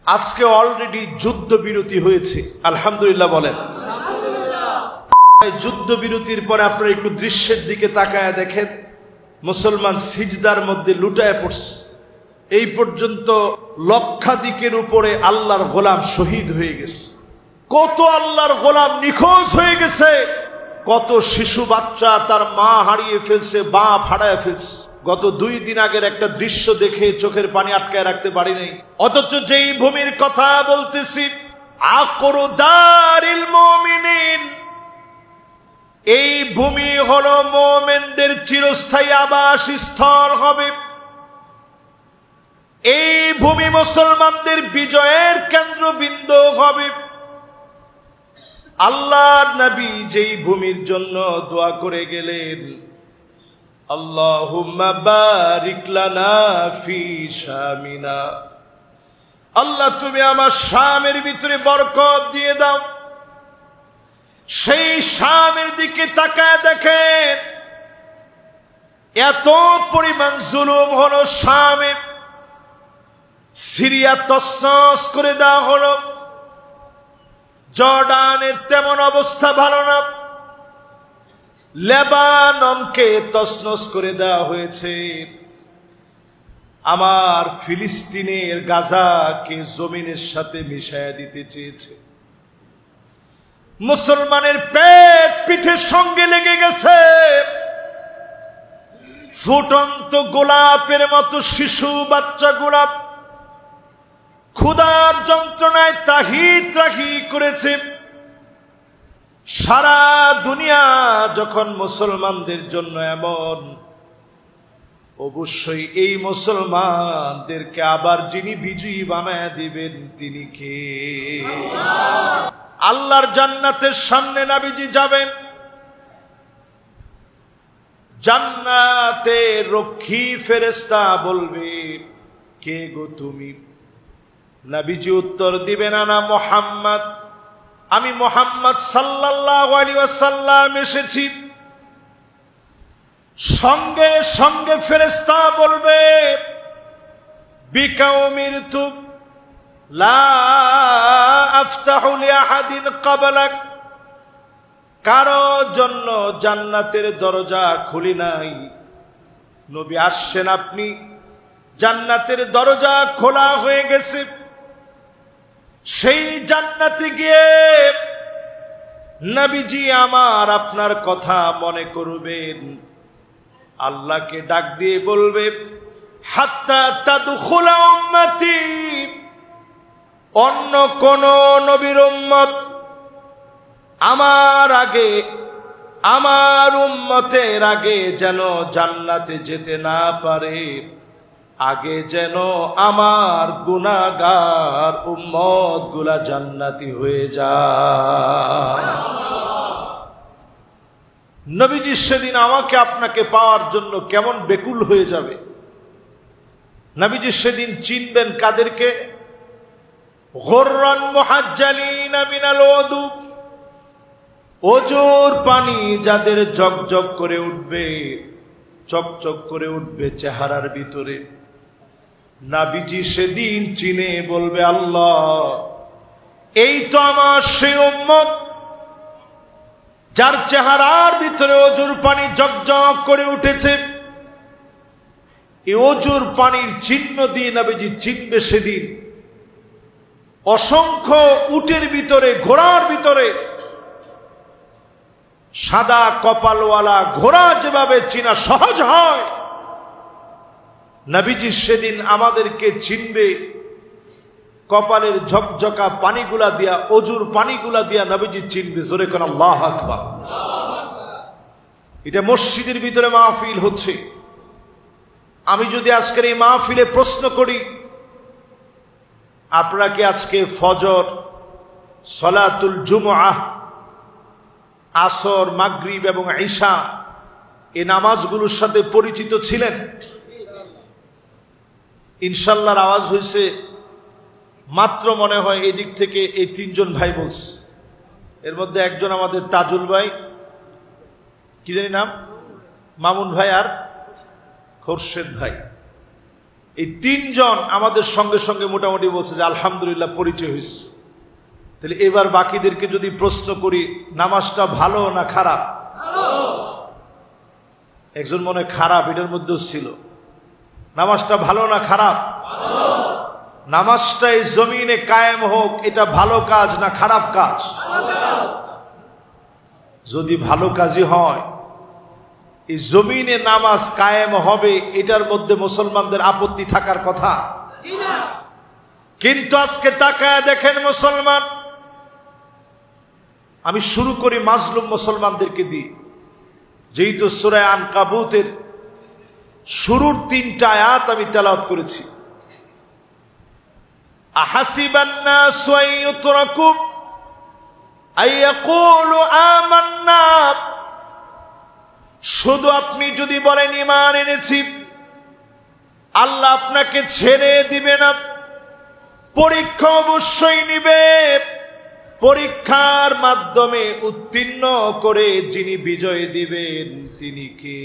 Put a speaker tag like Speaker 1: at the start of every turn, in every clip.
Speaker 1: আজকে অলরেডি যুদ্ধবিরতি হয়েছে, আলহামদুলিল্লাহ বলেন। যুদ্ধবিরতির পরে আপনারা একটু দৃশ্যের দিকে তাকায় দেখেন, মুসলমান সিজদার মধ্যে লুটায় পড়ছে। এই পর্যন্ত লক্ষাধিকের উপরে আল্লাহর গোলাম শহীদ হয়ে গেছে। কত আল্লাহর গোলাম নিখোঁজ হয়ে গেছে, কত শিশু বাচ্চা তার মা হারিয়ে ফেলছে, বাপ হারায় ফেলছে। গত 2 দিন আগের একটা দৃশ্য দেখে চোখের পানি আটকায় রাখতে পারি নাই। অথচ যেই ভূমির কথা বলতেছি, আকরু দারিল মুমিনিন, এই ভূমি হলো মুমিনদের চিরস্থায়ী আবাসস্থল হবে। এই ভূমি মুসলমানদের বিজয়ের কেন্দ্রবিন্দু হবে। আল্লাহর নবী যেই ভূমির জন্য দোয়া করে গেলেন, আল্লাহুম্মা বারিক লানা ফি শামিনা, আল্লাহ তুমি আমার শামের ভিতরে বরকত দিয়ে দাও। সেই শামের দিকে তাকায় দেখেন, এত পরিমাণ জুলুম হলো শামে। সিরিয়া তছনছ করে দেওয়া হলো, জর্ডানের তেমন অবস্থা ভালো না, লেবাননকে তছনছ করে দেওয়া হয়েছে। আমার ফিলিস্তিনের গাজাকে জমিনের সাথে মিশায়া দিতে চেয়েছে। মুসলমানের পেট পিঠের সঙ্গে লেগে গেছে। ফুটন্ত গোলাপের মতো শিশু বাচ্চা গোলাপ ক্ষুধার যন্ত্রণায় ত্রাহি ত্রাহি করেছে। সারা দুনিয়া যখন মুসলমানদের জন্য এমন, অবশ্যই এই মুসলমানদেরকে আবার যিনি বিজয়ী বানায় দিবেন তিনি কে? আল্লাহর জান্নাতের সামনে নবীজি যাবেন, জান্নাতে রক্ষী ফেরেশতা বলবে, কে গো তুমি? নবীজি উত্তর দিবেন, আনা মুহাম্মদ, আমি মুহাম্মদ সাল্লাল্লাহু আলাইহি ওয়াসাল্লাম এসেছি। সঙ্গে সঙ্গে ফেরেশতা বলবে, বিকা উমিরতু লা আফতাহু লিআহাদিন ক্বাবলাক, কারো জন্য জান্নাতের দরজা খুলি নাই। নবী আসছেন, আপনি জান্নাতের দরজা খোলা হয়ে গেছে। সেই জান্নাতে গিয়ে নবীজি আমার আপনার কথা মনে করবেন, আল্লাহকে ডাক দিয়ে বলবে, হাত্তা তাদখুলা উম্মতি, অন্য কোন নবীর উম্মত আমার আগে, আমার উম্মতের আগে যেন জান্নাতে যেতে না পারে। আগে যেন আমার গুনাহগার উম্মত গুলা জান্নাতি হয়ে যায়। নবীজি সেদিন আমাকে আপনাকে পাওয়ার জন্য কেমন বেকুল হয়ে যাবে। নবীজি সেদিন চিনবেন কাদেরকে? গুররান মুহাজ্জালিনা মিনাল ওযু, ওজুর পানি যাদের জগজগ করে উঠবে, চকচক করে উঠবে চেহারার ভিতরে। নবীজি সেদিন চিনে বলবে, আল্লাহ এই তো আমার সেই উম্মত যার চেহারার ভিতরে ওজুর পানি জগজগ করে উঠেছে। এই ওজুর পানির চিহ্ন দিয়ে নবীজি চিনবে সেদিন। অসংখ্য উটের ভিতরে, ঘোড়ার ভিতরে সাদা কপালওয়ালা ঘোড়া যেভাবে চিনা সহজ হয়, নবীজি সেদিন আমাদেরকে চিনবে কপালের ঝকঝকা পানিগুলা দিয়া, অজুর পানিগুলা দিয়া নবীজি চিনবে। জোরে কোন আল্লাহু আকবার। এটা মসজিদের ভিতরে মাহফিল হচ্ছে। আমি যদি আজকের এই মাহফিলে প্রশ্ন করি, আপনারা কি আজকে ফজর, সলাতুল জুমআহ, আসর, মাগরিব এবং ঈশা এই নামাজগুলোর সাথে পরিচিত ছিলেন? ইনশাআল্লাহর আওয়াজ হয়েছে মাত্র, মনে হয় এই দিক থেকে এই 3 জন ভাই বলছে। এর মধ্যে একজন আমাদের তাজুল ভাই, কি জানি নাম, মামুন ভাই আর খোরশেদ ভাই। এই তিনজন আমাদের সঙ্গে সঙ্গে মোটামুটি বলছে যে আলহামদুলিল্লাহ পরিচয় হয়েছে। তাহলে এবার বাকিদেরকে যদি প্রশ্ন করি নামাজটা ভালো না খারাপ? একজন মনে হয় খারাপ, এটার মধ্যেও ছিল। নামাজটা ভালো না খারাপ? নামাজটা এই জমিনে কায়েম হোক, এটা ভালো কাজ না খারাপ কাজ? যদি ভালো কাজই হয়, এই জমিনে নামাজ কায়েম হবে, এটার মধ্যে মুসলমানদের আপত্তি থাকার কথা। কিন্তু আজকে তাকায় দেখেন মুসলমান, আমি শুরু করি মাজলুম মুসলমানদেরকে দিয়ে, যেহেতু সূরা আনকাবুতের শুরুর 3টা আয়াত আমি তেলাওয়াত করেছি। আহাসিবান নাসু আইয়ুতরাকু আইয়াকুলু আমান্না, শুধু আপনি যদি বলেন ঈমান এনেছি, আল্লাহ আপনাকে ছেড়ে দিবে না, পরীক্ষা অবশ্যই নিবে। পরীক্ষার মাধ্যমে উত্তীর্ণ করে যিনি বিজয় দিবেন তিনি কে?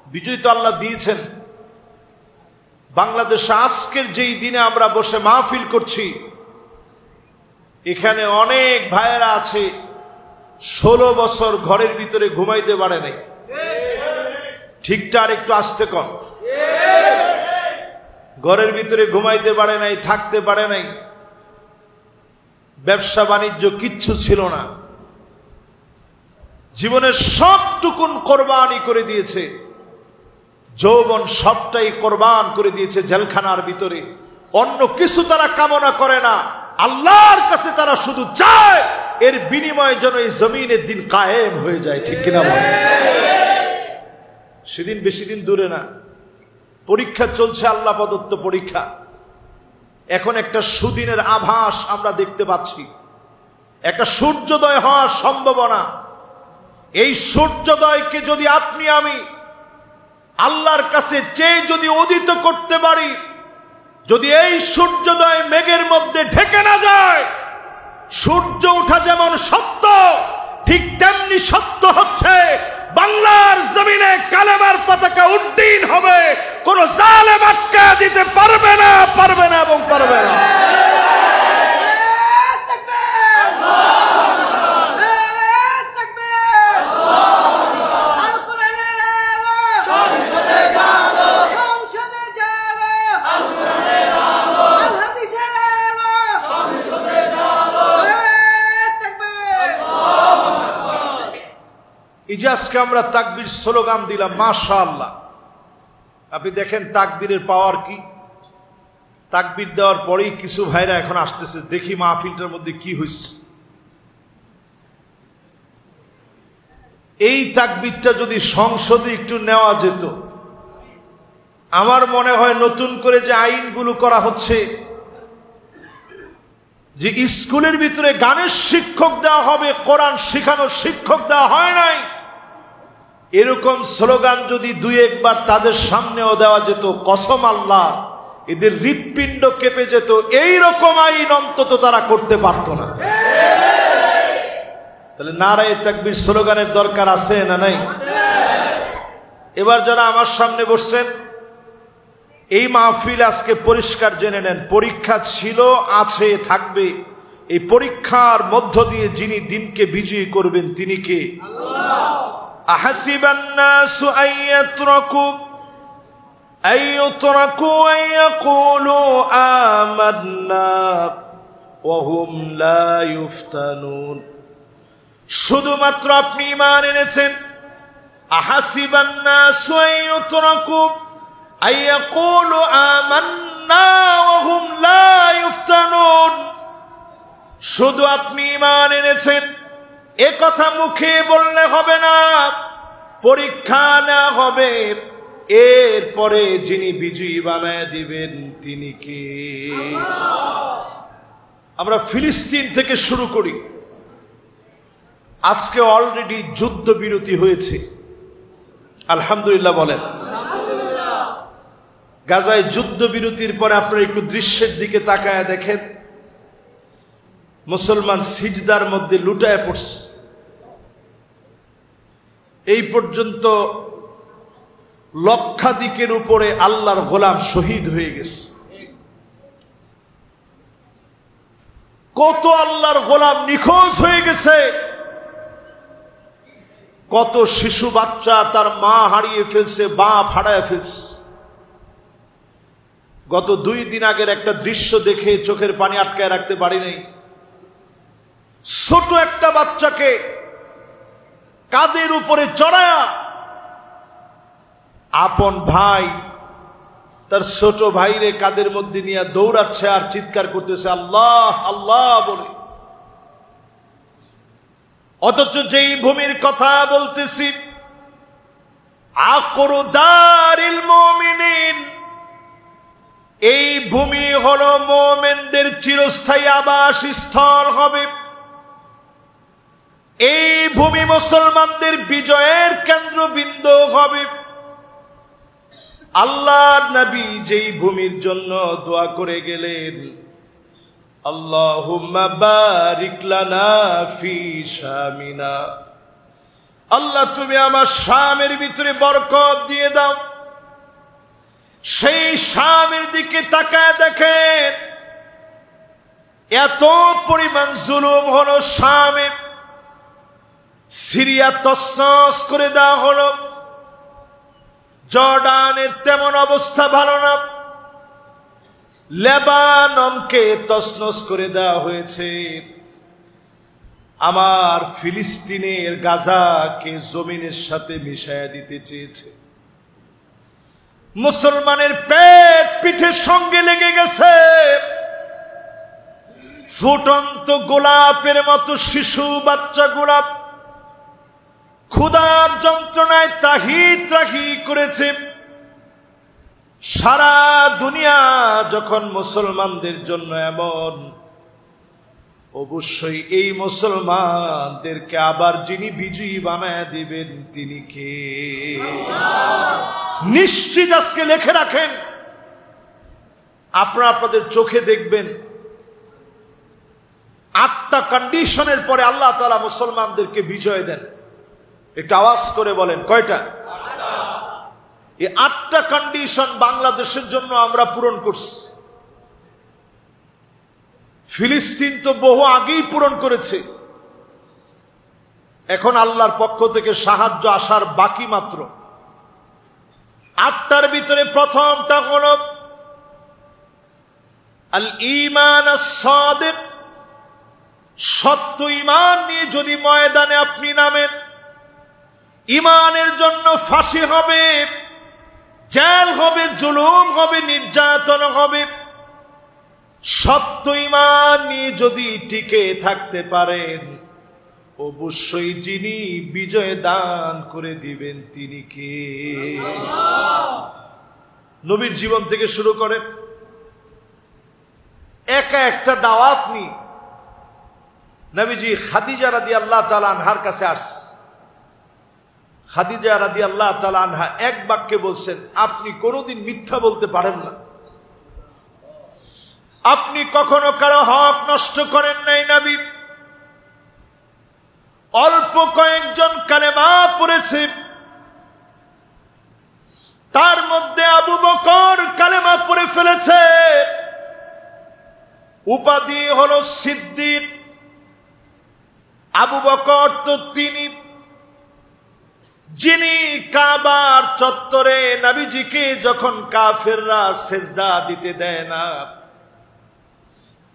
Speaker 1: বিজয় তো আল্লাহ দিয়েছেন। বাংলাদেশে আজকের যেই দিনে আমরা বসে মাহফিল করছি, এখানে অনেক ভাইয়েরা আছে 16 বছর ঘরের ভিতরে ঘুমাইতে পারে নাই। ঠিকটা আর একটু আসতে কম। ঘরের ভিতরে ঘুমাইতে পারে নাই, থাকতে পারে নাই, ব্যবসা বাণিজ্য কিচ্ছু ছিল না, জীবনের সবটুকুন কোরবানি করে দিয়েছে, যৌবন সবটাই কোরবান করে দিয়েছে জেলখানার ভিতরে। অন্য কিছু তারা কামনা করে না, আল্লাহর কাছে তারা শুধু চায় এর বিনিময়ে যেন এই জমিনের দিন কায়েম হয়ে যায়। ঠিক কিনা বলেন? সেদিন বেশি দিন দূরে না, পরীক্ষা চলছে, আল্লাহ প্রদত্ত পরীক্ষা। এখন একটা সুদিনের আভাস আমরা দেখতে পাচ্ছি, একটা সূর্যোদয় হওয়ার সম্ভাবনা। এই সূর্যোদয়কে যদি আপনি আমি আল্লাহর কাছে চেয়ে যদি উদিত করতে পারি, যদি এই সূর্যোদয় মেঘের মধ্যে ঢেকে না যায়, সূর্য ওঠা যেমন সত্য, ঠিক তেমনি সত্য হচ্ছে বাংলার জমিনে কালেমার পতাকা উড্ডীন হবে, কোন জালেম আটকা দিতে পারবে না, পারবে না এবং পারবে না। ইজাজকে আমরা তাকবীর স্লোগান দিলাম, মাশাআল্লাহ। আপনি দেখেন তাকবীরের পাওয়ার কি। তাকবীর দেওয়ার পরেই কিছু ভাইরা এখন আসতেছে, দেখি মাহফিলটার মধ্যে কি হয়েছে। এই তাকবীরটা যদি সংসদে একটু নেওয়া যেত, আমার মনে হয় নতুন করে যে আইনগুলো করা হচ্ছে, যে স্কুলের ভিতরে গানের শিক্ষক দেওয়া হবে, কোরআন শেখানোর শিক্ষক দেওয়া হয় নাই, এরকম স্লোগান যদি 2-1 তাদের সামনেও দেওয়া যেত, কসম আল্লাহ এদের হৃৎপিণ্ড কেঁপে যেত। এইরকম আইন অন্তত তারা করতে পারত না। তাহলে নারায়ে তাকবীর স্লোগানের দরকার আছে না নাই? এবার যারা আমার সামনে বসছেন, এই মাহফিল আজকে পরিষ্কার জেনে নেন, পরীক্ষা ছিল, আছে, থাকবে। এই পরীক্ষার মধ্য দিয়ে যিনি দিনকে বিজয়ী করবেন তিনি কে? আল্লাহ। আহাসিবান নাসু আইয়াতরাকু আইয়াকুলু আমান্না ওয়া হুম লা ইফতানুন, শুধুমাত্র আপনি ঈমান এনেছেন। আহাসিবান নাসু আইয়াতরাকু আইয়াকুলু আমান্না ওয়া হুম লা ইফতানুন, শুধু আপনি ঈমান এনেছেন এ কথা মুখে বললে হবে না, পরীক্ষা না হবে। এরপরে যিনি বিজয়ী বানায় দিবেন তিনি কে? আমরা ফিলিস্তিন থেকে শুরু করি। আজকে অলরেডি যুদ্ধ বিরতি হয়েছে, আলহামদুলিল্লাহ বলেন। গাজায় যুদ্ধ বিরতির পরে আপনারা একটু দৃশ্যের দিকে তাকায় দেখেন, মুসলমান সিজদার মধ্যে লুটায় পড়ছে। এই পর্যন্ত লক্ষাধিকের উপরে আল্লাহর গোলাম শহীদ হয়ে গেছে। কত আল্লাহর গোলাম নিখোঁজ হয়ে গেছে, কত শিশু বাচ্চা তার মা হারিয়ে ফেলছে, বাপ হারায় ফেলছে। গত 2 দিন আগের একটা দৃশ্য দেখে চোখের পানি আটকায় রাখতে পারি নাই। ছোট একটা বাচ্চাকে কাঁধের উপরে চড়ায়া আপন ভাই তার ছোট ভাইরে কাঁধের মধ্যে নিয়ে দৌড়াচ্ছে আর চিৎকার করতেছে আল্লাহ আল্লাহ বলে। অথচ যেই ভূমির কথা বলতেছি, আকরু দারিল মুমিনিন, এই ভূমি হলো মুমিনদের চিরস্থায়ী আবাসস্থল হবে। এই ভূমি মুসলমানদের বিজয়ের কেন্দ্রবিন্দু হবে। আল্লাহর নবী যেই ভূমির জন্য দোয়া করে গেলেন, আল্লাহুম্মা বারিক লানা ফি শামিনা, আল্লাহ তুমি আমার শামের ভিতরে বরকত দিয়ে দাও। সেই শামের দিকে তাকায় দেখেন এত পরিমাণ জুলুম হলো শামে। সিরিয়া তছনছ করে দেওয়া হলো, জর্ডানের তেমন অবস্থা ভালো না, লেবাননকে তছনছ করে দেওয়া হয়েছে। আমার ফিলিস্তিনের গাজাকে জমিনের সাথে মিশায়া দিতে চেয়েছে। মুসলমানের পেট পিঠের সঙ্গে লেগে গেছে। ফুটন্ত গোলাপের মতো শিশু বাচ্চা গোলাপ ক্ষুধার যন্ত্রণায় ত্রাহি ত্রাহি করেছে। সারা দুনিয়া যখন মুসলমানদের জন্য এমন, অবশ্যই এই মুসলমানদেরকে আবার যিনি বিজয়ী বানায় দিবেন তিনি কে? নিশ্চিত আজকে লিখে রাখেন, আপনারা আপনাদের চোখে দেখবেন 8টা কন্ডিশনের পরে আল্লাহ তাআলা মুসলমানদেরকে বিজয় দেন। একটু আওয়াজ করে বলেন কয়টা? এই 8টা কন্ডিশন বাংলাদেশের জন্য আমরা পূরণ করছি। ফিলিস্তিন তো বহু আগেই পূরণ করেছে, এখন আল্লাহর পক্ষ থেকে সাহায্য আসার বাকি মাত্র। 8টার ভিতরে প্রথমটা হলো আল ঈমান আস-সাদিক, সত্য ঈমান নিয়ে যদি ময়দানে আপনি নামেন, ঈমানের জন্য ফাঁসি হবে, জেল হবে, জুলুম হবে, নির্যাতন হবে। সত্য ঈমান নিয়ে যদি টিকে থাকতে পারেন, অবশ্যই যিনি বিজয় দান করে দিবেন তিনি কে? নবীর জীবন থেকে শুরু করে একা একটা দাওয়াত নিয়ে নবীজি খাদিজা রাদিয়াল্লাহু তাআলা আনহার কাছে আসছে। খাদিজা রাদিয়াল্লাহু তাআলা আনহা এক বাক্যে বলছেন, আপনি কোনোদিন মিথ্যা বলতে পারেন না, আপনি কখনো কারো হক নষ্ট করেন নাই নবী। অল্প কয়েকজন কালেমা পড়েছে, তার মধ্যে আবু বকর কালেমা পড়ে ফেলেছে, উপাধি হলো সিদ্দিক। আবু বকর তো তিনি যিনি কাবার চত্বরে নবীজিকে যখন কাফেররা সেজদা দিতে দেয় না,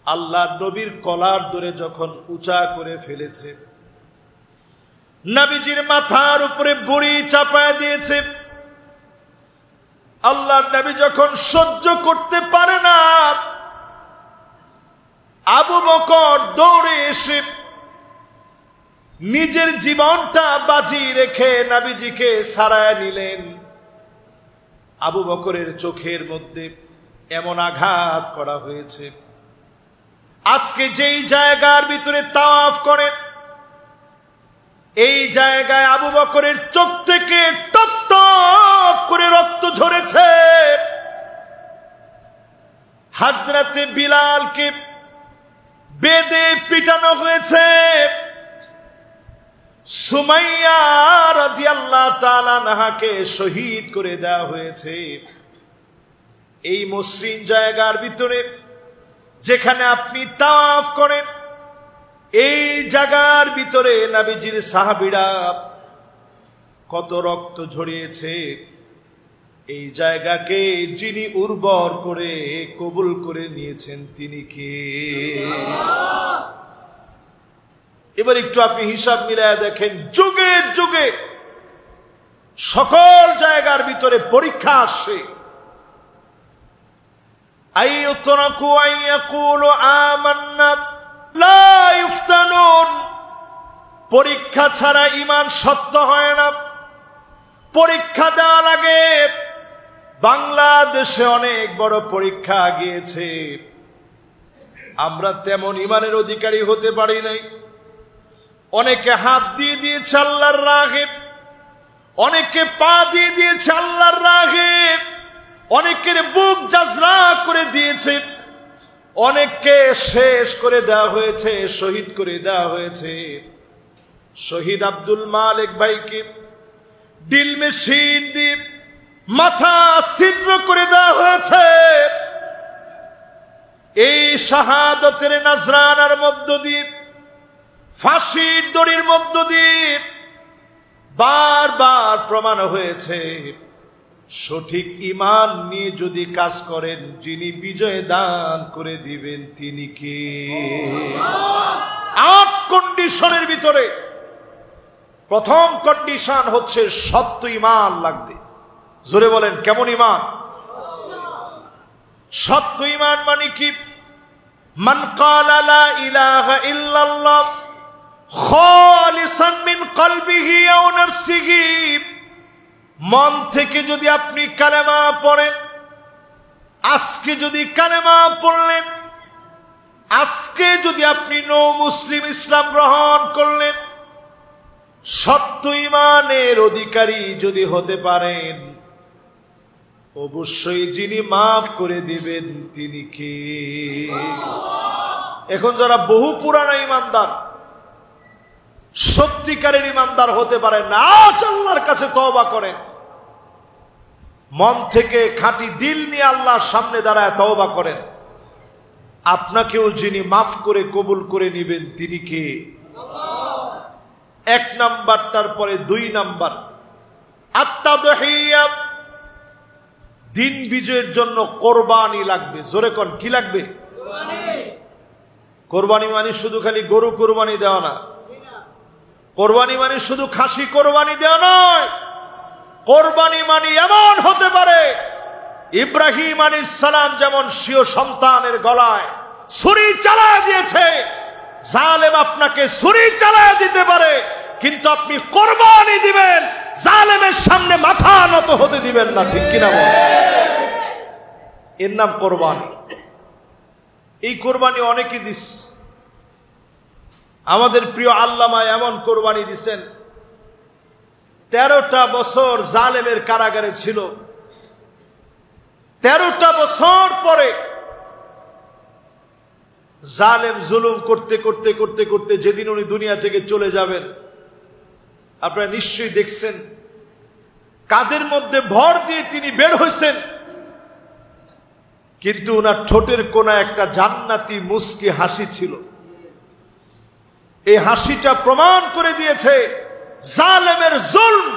Speaker 1: আল্লাহ নবীর কলার ধরে যখন উঁচা করে ফেলেছে, নবীজির মাথার উপরে বুড়ি চাপায় দিয়েছে, আল্লাহ নবী যখন সহ্য করতে পারে না, আবু বকর দৌড়ে এসে নিজের জীবনটা বাজি রেখে নবীজিকে সারায় নিলেন। আবু বকরের চোখের মধ্যে এমন আঘাত করা হয়েছে, আজকে যেই জায়গার ভিতরে তাওয়াফ করেন, এই জায়গায় আবু বকরের চোখ থেকে টপ টপ করে রক্ত ঝরেছে। হযরতে বিলালকে বেদে পিটানো হয়েছে, সুমাইয়া রাদিয়াল্লাহু তাআলা আনহাকে শহীদ করে দেওয়া হয়েছে এই মসৃণ জায়গার ভিতরে, যেখানে আপনি তাওয়াফ করেন। এই জায়গার ভিতরে নবীজির সাহাবীরা কত রক্ত ঝরিয়েছে। এই জায়গাকে যিনি উর্বর করে কবুল করে নিয়েছেন তিনি কে? এবার একটু আপনি হিসাব মিলায় দেখেন, যুগে যুগে সকল জায়গার ভিতরে পরীক্ষা আসে। আইয়ুতরাকু আইয়াকুলু আমান্না লা ইফতানুন, পরীক্ষা ছাড়া ঈমান সত্য হয় না, পরীক্ষা দেওয়া লাগে। বাংলাদেশে অনেক বড় পরীক্ষা গিয়েছে, আমরা তেমন ঈমানের অধিকারী হতে পারি নাই। অনেকে হাত দিয়ে দিয়েছে আল্লাহর রাহে, অনেকে পা দিয়ে দিয়েছে আল্লাহর রাহে, অনেকের বুক জাজরা করে দিয়েছে, অনেককে শেষ করে দেওয়া হয়েছে, শহীদ করে দেওয়া হয়েছে। শহীদ আব্দুল মালিক ভাইকে ড্রিল মেশিন দিয়ে মাথা ছিদ্র করে দেওয়া হয়েছে। এই শাহাদতের নজরানার মধ্য দিয়ে, ফাঁসির দড়ির মধ্য দিয়ে বারবার প্রমাণ হয়েছে, সঠিক ঈমান নিয়ে যদি কাজ করেন, যিনি বিজয় দান করে দিবেন তিনি কে? 8 কন্ডিশনের ভিতরে প্রথম কন্ডিশন হচ্ছে সত্য ঈমান লাগবে। জোরে বলেন, কেমন ঈমান? সত্য ঈমান মানে কি? মান ক্বালা লা ইলাহা ইল্লাল্লাহ খালিসান মিন কলবিহি আও নাফসিহি, মন থেকে যদি আপনি কালেমা পড়েন, আজকে যদি কালেমা পড়লেন, আজকে যদি আপনি নও মুসলিম ইসলাম গ্রহণ করলেন, সত্য ঈমানের অধিকারী যদি হতে পারেন, অবশ্যই যিনি মাফ করে দিবেন তিনি কে? এখন যারা বহু পুরানো ঈমানদার, সত্যিকারের ঈমানদার হতে পারেন না, আজ আল্লাহর কাছে তওবা করেন, মন থেকে খাঁটি দিল নিয়ে আল্লাহর সামনে দাঁড়ায় তওবা করেন, আপনাকেও যিনি মাফ করে কবুল করে নিবেন তিনি কে? 1 নাম্বার। তারপরে 2 নাম্বার, আত-তাদহিয়া, দিন বিজয়ের জন্য কোরবানি লাগবে। জোরে কোন, কি লাগবে? কোরবানি মানে শুধু খালি গরু কোরবানি দেওয়া না, কোরবানি মানে শুধু খাসি কোরবানি দেওয়া নয়। কোরবানি মানে এমন হতে পারে, ইব্রাহিম আলাইহিস সালাম যেমন স্বীয় সন্তানের গলায় ছুরি চালায় দিয়েছে, জালেম আপনাকে ছুরি চালায় দিতে পারে, কিন্তু আপনি কোরবানি দিবেন, জালেমের সামনে মাথা নত হতে দিবেন না। ঠিক কিনা বলেন? এর নাম কোরবানি। এই কোরবানি অনেকে দিস, আমাদের প্রিয় আল্লামা এমন কোরবানি দিছেন, 13টা বছর জালেমের কারাগারে ছিল। 13টা বছর পরে জালেম জুলুম করতে করতে করতে করতে যেদিন উনি দুনিয়া থেকে চলে যাবেন, আপনারা নিশ্চয়ই দেখছেন কাদের মধ্যে ভর দিয়ে তিনি বের হয়েছেন, কিন্তু ওনার ঠোঁটের কোণায় একটা জান্নাতি মুস্কি হাসি ছিল। এই হাসিটা প্রমাণ করে দিয়েছে জালেমের জুলম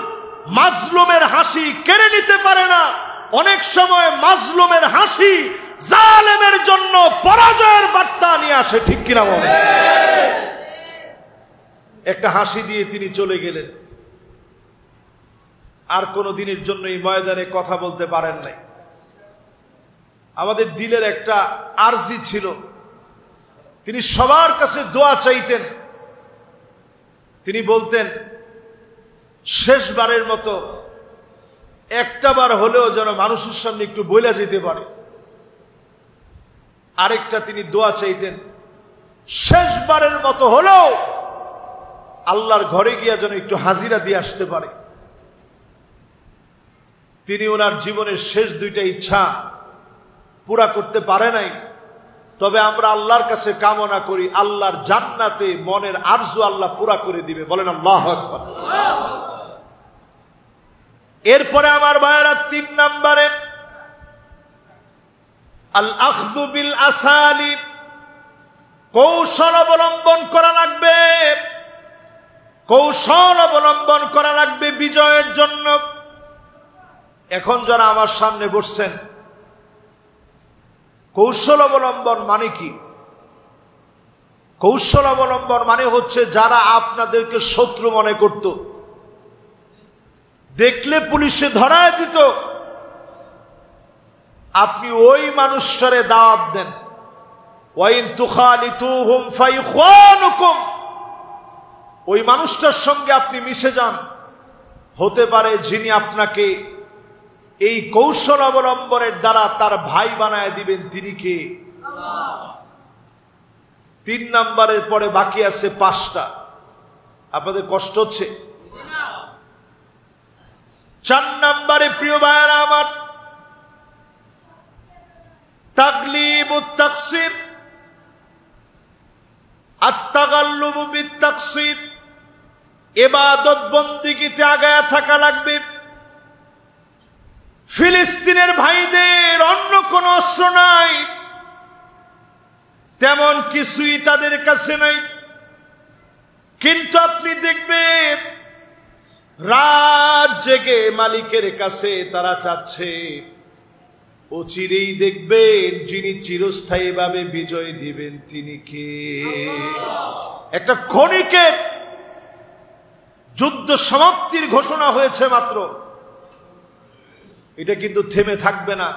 Speaker 1: মাজলুমের হাসি কেড়ে নিতে পারে না। অনেক সময় মাজলুমের হাসি জালেমের জন্য পরাজয়ের বার্তা নিয়ে আসে। ঠিক কিনা বলে? একটা হাসি দিয়ে তিনি চলে গেলেন, আর কোনো দিনের জন্য এই ময়দানে কথা বলতে পারেন নাই। আমাদের দিলের একটা আরজি ছিল, তিনি সবার কাছে দোয়া চাইতেন। তিনি বলতেন, শেষবারের মতো একটা বার হলেও যেন মানুষের সামনে একটু বইলা যেতে পারে। আরেকটা তিনি দোয়া চাইতেন, শেষবারের মতো হলেও আল্লাহর ঘরে গিয়া যেন একটু হাজিরা দিয়ে আসতে পারে। তিনি ওনার জীবনের শেষ 2টা ইচ্ছা পুরা করতে পারে নাই। তবে আমরা আল্লাহর কাছে কামনা করি আল্লাহর জান্নাতে মনের আরজু আল্লাহ পুরা করে দিবে। বলেন আল্লাহু আকবার। এরপরে আমার ভাইয়েরা 3 নম্বরে আল আখযু বিল আসালিব, কৌশল অবলম্বন করা লাগবে। কৌশল অবলম্বন করা লাগবে বিজয়ের জন্য। এখন যারা আমার সামনে বসছেন, কৌশল অবলম্বন মানে কি? কৌশল অবলম্বন মানে হচ্ছে যারা আপনাদেরকে শত্রু মনে করত, দেখলে পুলিশে ধরায় দিত, আপনি ওই মানুষটারে দাওয়াত দেন। ওয়াইন তুখালিতুহুম ফাইখানুকুম, ওই মানুষটার সঙ্গে আপনি মিশে যান। হতে পারে যিনি আপনাকে এই কৌশল অবলম্বনের দ্বারা তার ভাই বানায় দিবেন তিনি কে? আল্লাহ। 3 নম্বরের পরে বাকি আছে 5টা। আপনাদের কষ্ট হচ্ছে? 4 নম্বরে প্রিয় ভাইয়েরা আমার, তাগলিবুত তাকসির, আত-তাগাল্লুবু বিত-তাকসির, ইবাদত বন্দেগীতে আগায়া থাকা লাগবে। ফিলিস্তিনের ভাইদের অন্য কোন অস্ত্র নাই, তেমন কিছুই তাদের কাছে নাই, কিন্তু আপনি দেখবেন রাত জেগে মালিকের কাছে তারা চাচ্ছে। অচিরেই দেখবেন যিনি চিরস্থায়ীভাবে বিজয় দিবেন তিনি কে? একটা ক্ষণিকের যুদ্ধ সমাপ্তির ঘোষণা হয়েছে মাত্র, এটা কিন্তু থেমে থাকবে না।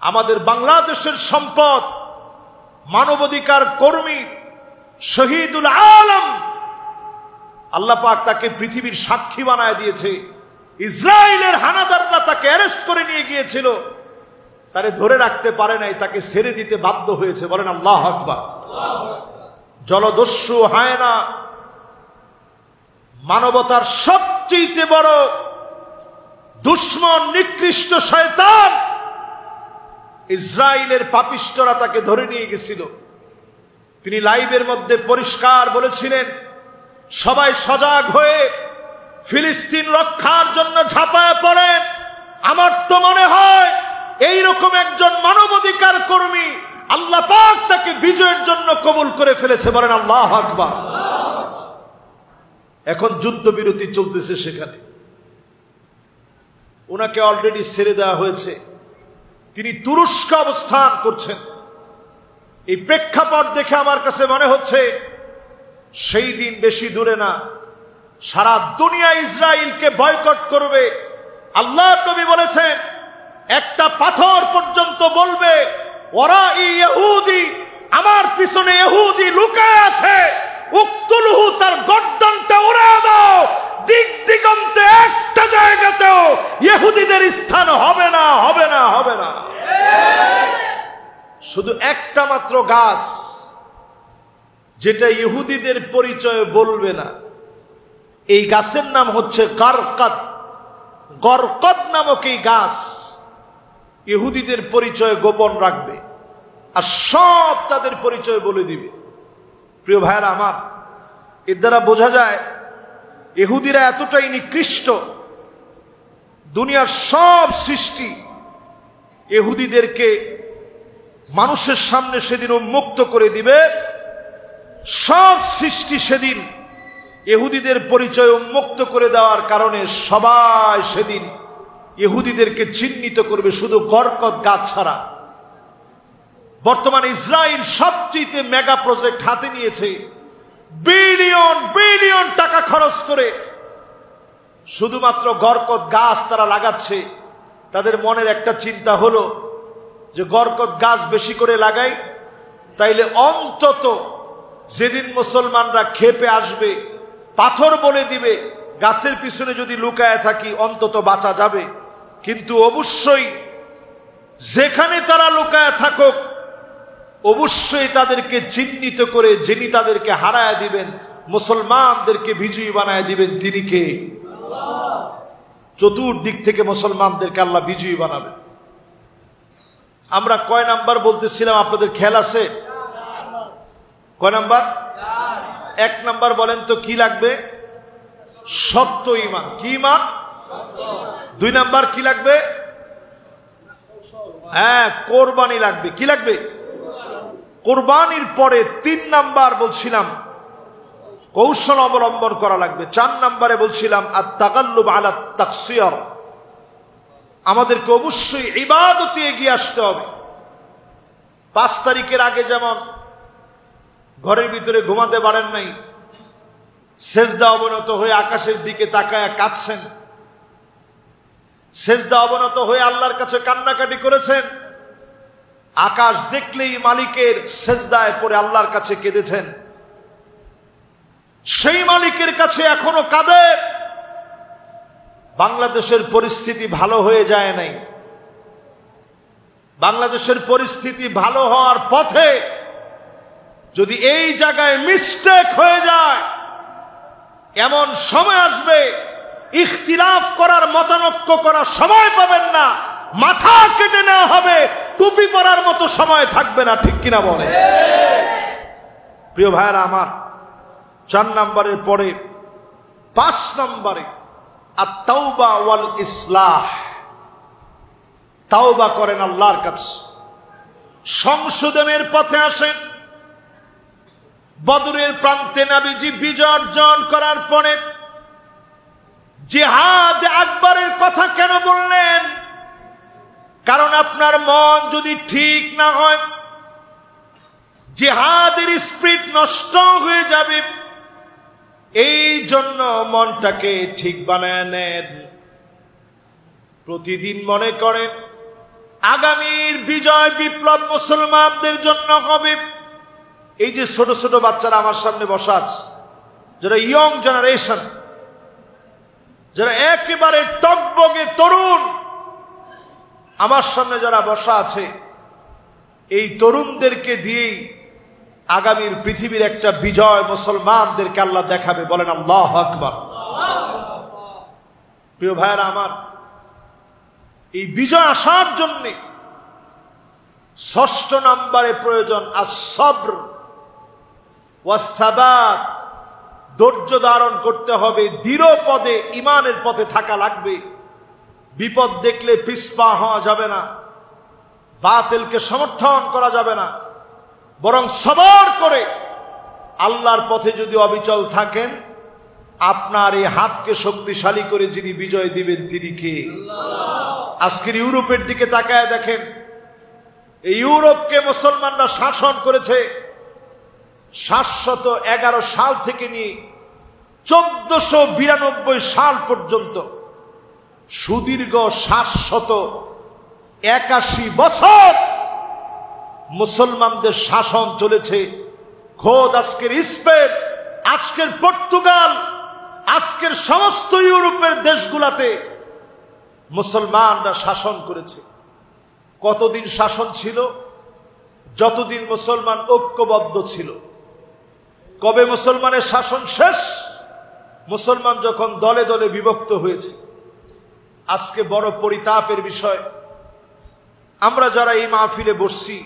Speaker 1: আমাদের বাংলাদেশের সম্পদ, মানবাধিকার কর্মী, শহীদুল আলম, আল্লাহ পাক তাকে পৃথিবীর সাক্ষী বানায় দিয়েছে। ইসরায়েলের হানাদাররা তাকে অ্যারেস্ট করে নিয়ে গিয়েছিল, তারে ধরে রাখতে পারে নাই, তাকে ছেড়ে দিতে বাধ্য হয়েছে। বলেন আল্লাহু আকবার। জলদস্যু হায়না, মানবতার সবচেয়ে বড় দুশ্মন, নিকৃষ্ট শয়তান ইসরায়েলের পাপিষ্টরা তাকে ধরে নিয়ে গেছিল। তিনি লাইভের মধ্যে পরিষ্কার বলেছিলেন, সবাই সজাগ হয়ে ফিলিস্তিন রক্ষার জন্য ঝাঁপায় পড়েন। আমার তো মনে হয় এইরকম একজন মানবাধিকার কর্মী আল্লাহ পাক তাকে বিজয়ের জন্য কবুল করে ফেলেছে। বলেন আল্লাহু আকবার। এখন যুদ্ধবিরতি চলতেছে, সেখানে ওনাকে অলরেডি ছেড়ে দেওয়া হয়েছে। তিনি তুরস্কে অবস্থান করছেন। এই প্রেক্ষাপট দেখে আমার কাছে মনে হচ্ছে সেই দিন বেশি দূরে না, সারা দুনিয়া ইসরায়েলকে বয়কট করবে। আল্লাহর নবী বলেছেন, একটা পাথর পর্যন্ত বলবে ওরা ইহুদি, আমার পিছনে ইহুদি লুকায় আছে, উক্তুলহু, তার গর্দানটা উড়ায় দাও। দিক দিগন্তে একটা জায়গাতেও ইহুদিদের স্থান হবে না, হবে না, হবে না। শুধু একটা মাত্র গাছ যেটা ইহুদিদের পরিচয় বলবে না, এই গাছের নাম হচ্ছে গরকদ। গরকদ নামক এই গাছ ইহুদিদের পরিচয় গোপন রাখবে, আর সব তাদের পরিচয় বলে দিবে। প্রিয় ভাইরা আমার, এর দ্বারা বোঝা যায় ইহুদিরা এতটাই নিকৃষ্ট, দুনিয়ার সব সৃষ্টি ইহুদিদেরকে মানুষের সামনে সেদিন উন্মুক্ত করে দিবে। সব সৃষ্টি সেদিন ইহুদিদের পরিচয় উন্মুক্ত করে দেওয়ার কারণে সবাই সেদিন ইহুদিদেরকে চিহ্নিত করবে, শুধু গরকদ গাছ ছাড়া। বর্তমানে ইসরায়েল সবচেয়ে মেগা প্রজেক্ট হাতে নিয়েছে, বিলিয়ন বিলিয়ন টাকা খরচ করে শুধুমাত্র গরকদ গাছ তারা লাগাচ্ছে। তাদের মনের একটা চিন্তা হলো যে গরকদ গাছ বেশি করে লাগাই, তাইলে অন্তত যেদিন মুসলমানরা ক্ষেপে আসবে পাথর বলে দিবে, গাছের পিছনে যদি লুকায় থাকি অন্তত বাঁচা যাবে। কিন্তু অবশ্যই যেখানে তারা লুকায় থাকুক, অবশ্যই তাদেরকে চিহ্নিত করে যিনি তাদেরকে হারায় দিবেন, মুসলমানদেরকে বিজয়ী বানায় দিবেন তিনি কে? আল্লাহ। চতুর্দিক থেকে মুসলমানদেরকে আল্লাহ বিজয়ী বানাবেন। আমরা কয় নাম্বার বলতেছিলাম আপনাদের খেয়াল আছে? কয় নাম্বার? 1 নাম্বার বলেন তো কি লাগবে? সত্য ঈমান। কি ঈমান? 2 নাম্বার কি লাগবে? হ্যাঁ, কোরবানি লাগবে। কি লাগবে? কোরবানির পরে 3 নাম্বার বলছিলাম কৌশল অবলম্বন করা লাগবে। 4 নাম্বারে বলছিলাম আত-তাগাল্লুব আলা তাকসির, আমাদেরকে অবশ্যই ইবাদতে এগিয়ে আসতে হবে। 5 তারিখের আগে যেমন ঘরের ভিতরে ঘুমাতে পারেন নাই, সেজদা অবনত হয়ে আকাশের দিকে তাকায়া কাঁদছেন, সেজদা অবনত হয়ে আল্লাহর কাছে কান্নাকাটি করেছেন, আকাশ দেখলেই মালিকের সেজদায় পড়ে আল্লাহর কাছে কেঁদেছেন, সেই মালিকের কাছে এখনো কাঁদেন। বাংলাদেশের পরিস্থিতি ভালো হয়ে যায় নাই। বাংলাদেশের পরিস্থিতি ভালো হওয়ার পথে যদি এই জায়গায় মিস্টেক হয়ে যায়, এমন সময় আসবে ইখতিলাফ করার, মতানৈক্য করার সময় পাবেন না, মাথা কেটে নেওয়া হবে, টুপি পরার মতো সময় থাকবে না। ঠিক কিনা বলে? প্রিয় ভাইরা আমার, 4 নাম্বারের পরে 5 নাম্বারে আত-তাওবা ওয়াল ইসলাহ, তাওবা করেন আল্লাহর কাছে, সংশোধনের পথে আসেন। বদরের প্রান্তে নবীজি বিজয় অর্জন করার পরে জিহাদ আকবরের কথা কেন বললেন? কারণ আপনার মন যদি ঠিক না হয়, জিহাদের স্পিরিট নষ্ট হয়ে যাবে। এই জন্য মনটাকে ঠিক বানায় নেন। প্রতিদিন মনে করেন আগামীর বিজয় বিপ্লব মুসলমানদের জন্য হবে। এই যে ছোট ছোট বাচ্চারা আমার সামনে বসা আছে, যারা ইয়ং জেনারেশন, যারা একেবারে টকবগে তরুণ, আমার সামনে যারা বসা আছে, এই তরুণদেরকে দিয়েই আগামীর পৃথিবীর একটা বিজয় মুসলমানদেরকে আল্লাহ দেখাবে। বলেন আল্লাহু আকবার। প্রিয় ভাইরা আমার, এই বিজয় আসার জন্য 6 নম্বরে প্রয়োজন আস-সবর ওয়াস সাবাত, ধৈর্য ধারণ করতে হবে, দৃঢ় পদে ঈমানের পথে থাকা লাগবে। বিপদ দেখলে পিছপা হওয়া যাবে না, বাতিলকে সমর্থন করা যাবে না, বরং সবর করে আল্লাহর পথে যদি অবিচল থাকেন, আপনার এই হাতকে শক্তিশালী করে যিনি বিজয় দিবেন তিনি কে? আজকের ইউরোপের দিকে তাকায় দেখেন, এই ইউরোপকে মুসলমানরা শাসন করেছে 711 সাল থেকে নিয়ে 1492 সাল পর্যন্ত, সুদীর্ঘ 781 বছর মুসলমানদের শাসন চলেছে। খোদ আজকের স্পেন, আজকের পর্তুগাল, আজকের সমস্ত ইউরোপের দেশগুলাতে মুসলমানরা শাসন করেছে। কতদিন শাসন ছিল? যতদিন মুসলমান ঐক্যবদ্ধ ছিল। কবে মুসলমানের শাসন শেষ? মুসলমান যখন দলে দলে বিভক্ত হয়েছে। আজকে বড় পরিতাপের বিষয়, আমরা যারা এই মাহফিলে বসছি,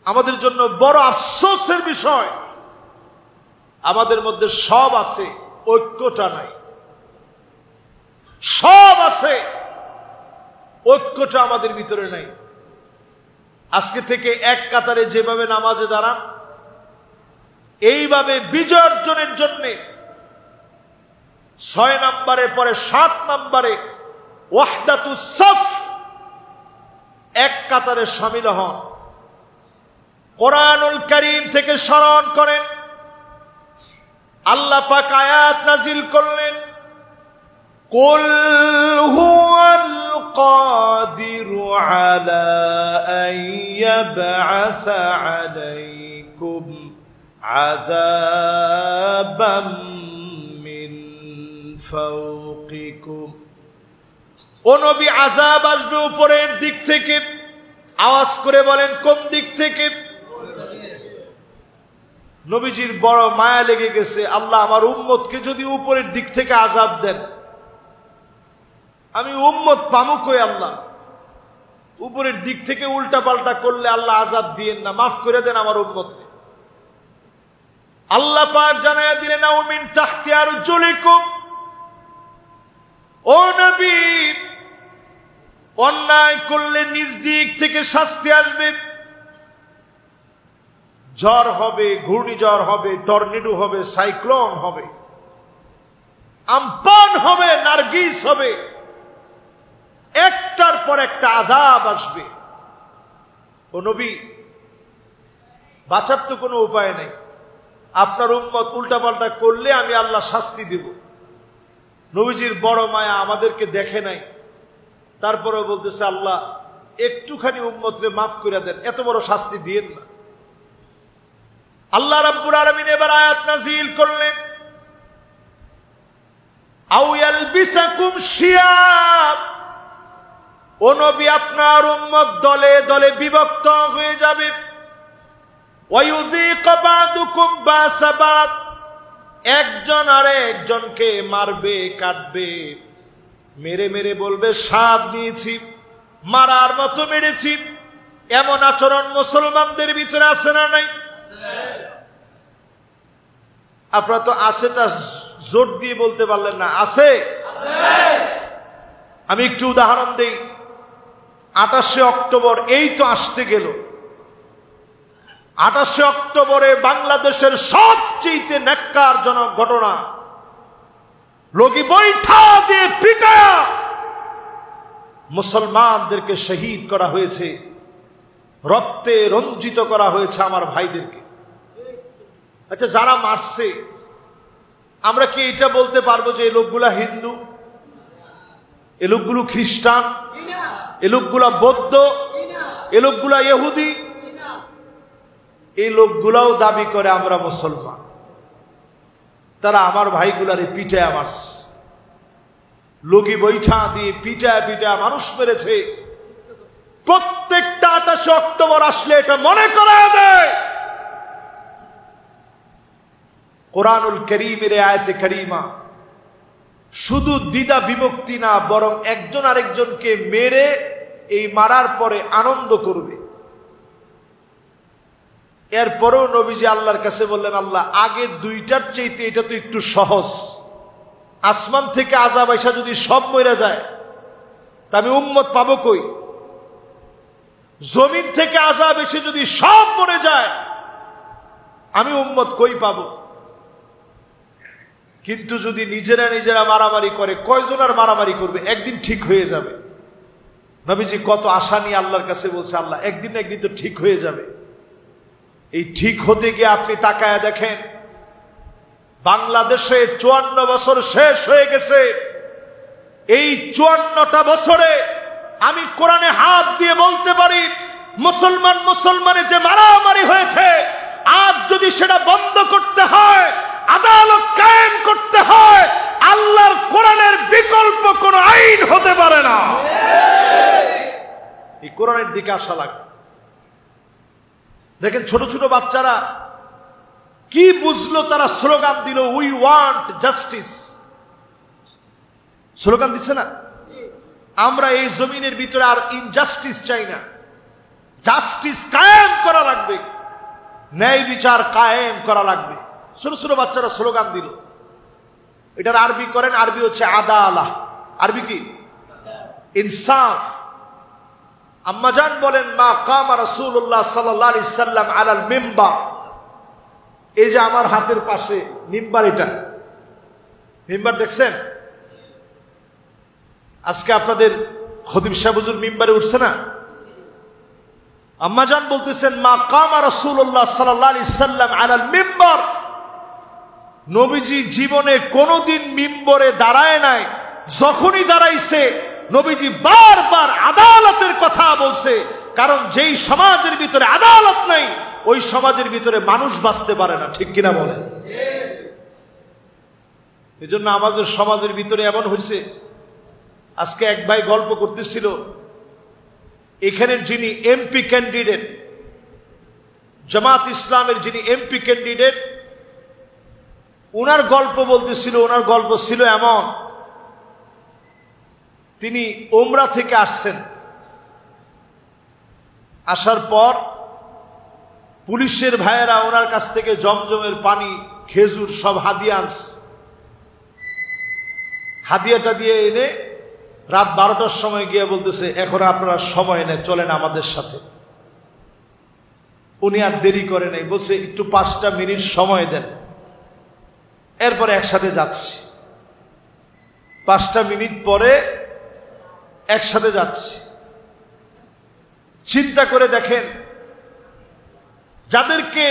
Speaker 1: আমাদের জন্য বড় আফসোসের বিষয়, আমাদের মধ্যে সব আছে, ঐক্যটা নাই। সব আছে, ঐক্যটা আমাদের ভিতরে নাই। আজকে থেকে এক কাতারে যেভাবে নামাজে দাঁড়ান, এইভাবে বিজয় অর্জনের জন্য 6 নম্বরের পরে 7 নম্বরে ওয়াহদাতুস সাফ, এক কাতারে শামিল হন। কোরআনুল কারীম থেকে স্মরণ করেন। আল্লাহ পাক আয়াত নাজিল করলেন, কুল হুয়াল কাদিরু আলা আন ইয়াবআসা আলাইকুম আযাবাম মিন ফাওকিকুম। ও নবী, আযাব আসবে উপরের দিক থেকে। আওয়াজ করে বলেন, কোন দিক থেকে? নবীজির বড় মায়া লেগে গেছে, আল্লাহ আমার উম্মতকে যদি উপরের দিক থেকে আযাব দেন, আমি উম্মত পামু কই আল্লাহ? উপরের দিক থেকে উল্টা পাল্টা করলে আল্লাহ আযাব দিয়েন না, মাফ করে দেন আমার উম্মতকে। আল্লাহ পাক জানায়া দিলেন আও মিন তাহতি আরজুলিকুম, ও নবী অন্যায় করলে নিজ দিক থেকে শাস্তি আসবে। ঝড় হবে, ঘূর্ণিঝড় হবে, টর্নেডো হবে, সাইক্লোন হবে, আমপান হবে, নার্গিস হবে, একটার পর একটা আযাব আসবে। ও নবী বাঁচার তো কোনো উপায় নেই, আপনার উম্মত উল্টাপাল্টা করলে আমি আল্লাহ শাস্তি দেব। নবীজির বড় মায়া, আমাদেরকে দেখে নাই, তারপরেও বলতেছে আল্লাহ একটুখানি উম্মতরে মাফ করে দেন, এত বড় শাস্তি দিয়েন না। আল্লাহ রাব্বুল আলামিন এবার আয়াত নাযিল করলেন আও ইয়ালবিসাকুম শিয়াব, ও নবী আপনার উম্মত দলে দলে বিভক্ত হয়ে যাবে। ওয়ায়ুযীক বা'দুকুম বা'সা বা'দ, একজন আরে একজনকে মারবে, কাটবে, মেরে মেরে বলবে স্বাদ নিয়েছি, মারার মতো মেরেছি। এমন আচরণ মুসলমানদের ভিতরে আছে না নাই? আপনারা তো আছেটা জোর দিয়ে বলতে পারলেন না, আছে। আমি একটু উদাহরণ দেই। 28শে অক্টোবর এই তো আসতে গেল, 28শে অক্টোবরে বাংলাদেশের সবচেয়ে ন্যাক্কারজনক ঘটনা, লগি বৈঠা দিয়ে পিটায়া মুসলমানদেরকে শহীদ করা হয়েছে, রক্তে রঞ্জিত করা হয়েছে আমার ভাইদেরকে। আচ্ছা, যারা মারছে আমরা কি এটা বলতে পারবো যে এই লোকগুলা হিন্দু, এ লোকগুলো খ্রিস্টান, এ লোকগুলা বৌদ্ধ, এ লোকগুলা ইহুদি? এই লোকগুলাও দাবি করে আমরা মুসলমান। তারা আমার ভাইগুলারে পিটায় মারছে, লগি বৈঠা দিয়ে পিটায় পিটায় মানুষ মেরেছে। প্রত্যেকটা 28শে অক্টোবর আসলে এটা মনে করায় দেয় কোরআনুল কারীমের আয়াতে কারীমা শুধু দ্বিধা বিভক্তি না, বরং একজন আরেকজনকে মেরে এই মারার পরে আনন্দ করবে। এরপরেও নবীজি আল্লাহর কাছে বললেন, আল্লাহ আগের দুইটার চাইতে এটা তো একটু সহজ। আসমান থেকে আযাব আইসা যদি সব মরে যায় তা আমি উম্মত পাবো কই? জমিন থেকে আযাব এসে যদি সব মরে যায় আমি উম্মত কই পাবো? কিন্তু যদি নিজেরা নিজেরা মারামারি করে, কয়জন আর মারামারি করবে? একদিন ঠিক হয়ে যাবে। নবীজি কত আশা নিয়ে আল্লাহর কাছে বলছে, আল্লাহ একদিন না একদিন তো ঠিক হয়ে যাবে। এই ঠিক হতে গিয়ে আপনি তাকায়া দেখেন, বাংলাদেশে 54 বছর শেষ হয়ে গেছে। এই 54টা বছরে আমি কোরআনে হাত দিয়ে বলতে পারি, মুসলমানের যে মারামারি হয়েছে, আজ যদি সেটা বন্ধ করতে হয়, আদালত কায়েম করতে হয়, আল্লাহর কোরআনের বিকল্প কোন আইন হতে পারে না। এই কোরআনের দিকে আসা লাগবে। দেখেন ছোট ছোট বাচ্চারা কি বুঝলো, তারা স্লোগান দিল, উই ওয়ান্ট জাস্টিস। স্লোগান দিচ্ছে না? আমরা এই জমিনের ভিতরে আর ইনজাস্টিস চাই না, জাস্টিস কায়েম করা লাগবে, ন্যায় বিচার কায়েম করা লাগবে। ছোট ছোট বাচ্চারা স্লোগান দিল। এটার আরবি করেন, আরবি হচ্ছে আদালাহ। আরবি কি? ইনসাফ। আম্মাজান বলেন, মা কামা রাসূলুল্লাহ সাল্লাল্লাহু আলাইহি সাল্লাম আলাল মিম্বার। এই যে আমার হাতের পাশে মিম্বার, এটা মিম্বার দেখছেন? আজকে আপনাদের খতিব সাহেব হুজুর মিম্বারে উঠছে না? আম্মাজান বলতেছেন, মা কামা রাসূলুল্লাহ সাল্লাল্লাহু আলাইহি সাল্লাম আলাল মিম্বার। নবীজি জীবনে কোনোদিন মিম্বরে দাঁড়ায় নাই, যখনই দাঁড়াইছে নবীজি বারবার আদালতের কথা বলছে। কারণ যেই সমাজের ভিতরে আদালত নাই, ওই সমাজের ভিতরে মানুষ বাঁচতে পারে না। ঠিক কিনা বলেন? এই জন্য আমাদের সমাজের ভিতরে এমন হয়েছে। আজকে এক ভাই গল্প করতেছিল, এখানের যিনি এমপি ক্যান্ডিডেট, জামাত ইসলামের যিনি এমপি ক্যান্ডিডেট, ওনার গল্প বলতেছিল। ওনার গল্প ছিল এমন, তিনি উমরা থেকে আসছেন, আসার পর পুলিশের ভাইয়েরা ওনার কাছ থেকে জমজমের পানি, খেজুর সব হাদিয়া আনছে। হাদিয়াটা দিয়ে এনে রাত 12টার সময় গিয়ে বলতেছে, এখন আপনারা সময় নেই, চলেন আমাদের সাথে। উনি আর দেরি করে নাই, বলছে একটু 5টা মিনিট সময় দেন, এরপরে একসাথে যাচ্ছি। 5টা মিনিট পরে একসাথে যাচ্ছি। চিন্তা করে দেখেন, যাদেরকে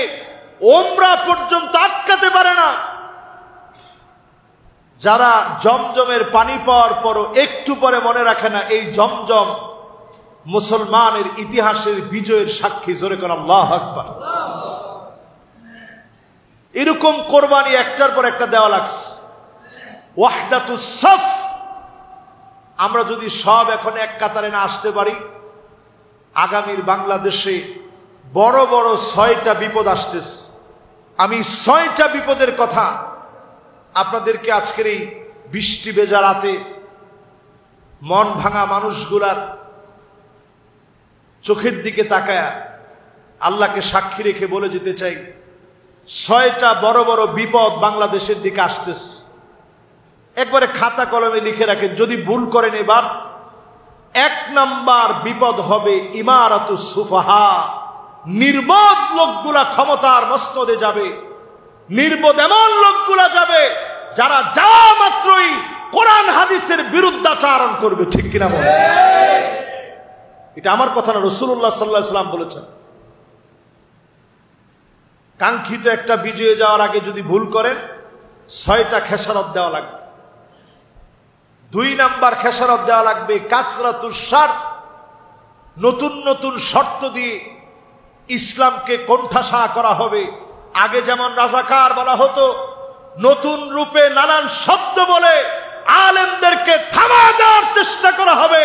Speaker 1: ওমরা পর্যন্ত আটকাতে পারে না, যারা জমজমের পানি পাওয়ার পরও একটু পরে মনে রাখে না এই জমজম মুসলমানের ইতিহাসের বিজয়ের সাক্ষী। জোরে করে আল্লাহু আকবার। এরকম কোরবানি একটার পর একটা দেওয়া লাগছে। ওয়াহদাতুস সাফ, আমরা যদি সব এখন এক কাতারে না আসতে পারি, আগামীর বাংলাদেশে বড় বড় 6টা বিপদ আসতেছে। আমি 6টা বিপদের কথা আপনাদেরকে আজকের এই বৃষ্টি ভেজা রাতে মন ভাঙা মানুষগুলার চোখের দিকে তাকায়া আল্লাহকে সাক্ষী রেখে বলে যেতে চাই, 6টা বড় বড় বিপদ বাংলাদেশের দিকে আসতেছে। একবারে খাতা কলমে লিখে রাখেন, যদি ভুল করেন এবার। 1 নাম্বার বিপদ হবে ইমারাতুস সুফাহা, নির্বোধ লোকগুলা ক্ষমতার মসনদে যাবে। নির্বোধ এমন লোকগুলা যাবে যারা যাওয়া মাত্রই কোরআন হাদিসের বিরুদ্ধাচারণ করবে। ঠিক কিনা বলে? এটা আমার কথা না, রাসূলুল্লাহ সাল্লাল্লাহু আলাইহি ওয়াসাল্লাম বলেছেন। কাঙ্ক্ষিত একটা বিজয়ে যাওয়ার আগে যদি ভুল করেন, 6টা খেসারত দেওয়া লাগবে। 2 নাম্বার খেসারত দেওয়া লাগবে কাসরাতুস শার, নতুন নতুন শর্ত দিয়ে ইসলামকে কোণঠাসা করা হবে। আগে যেমন রাজাকার বলা হতো, নতুন রূপে নানান শব্দ বলে আলেমদেরকে থামা দেওয়ার চেষ্টা করা হবে।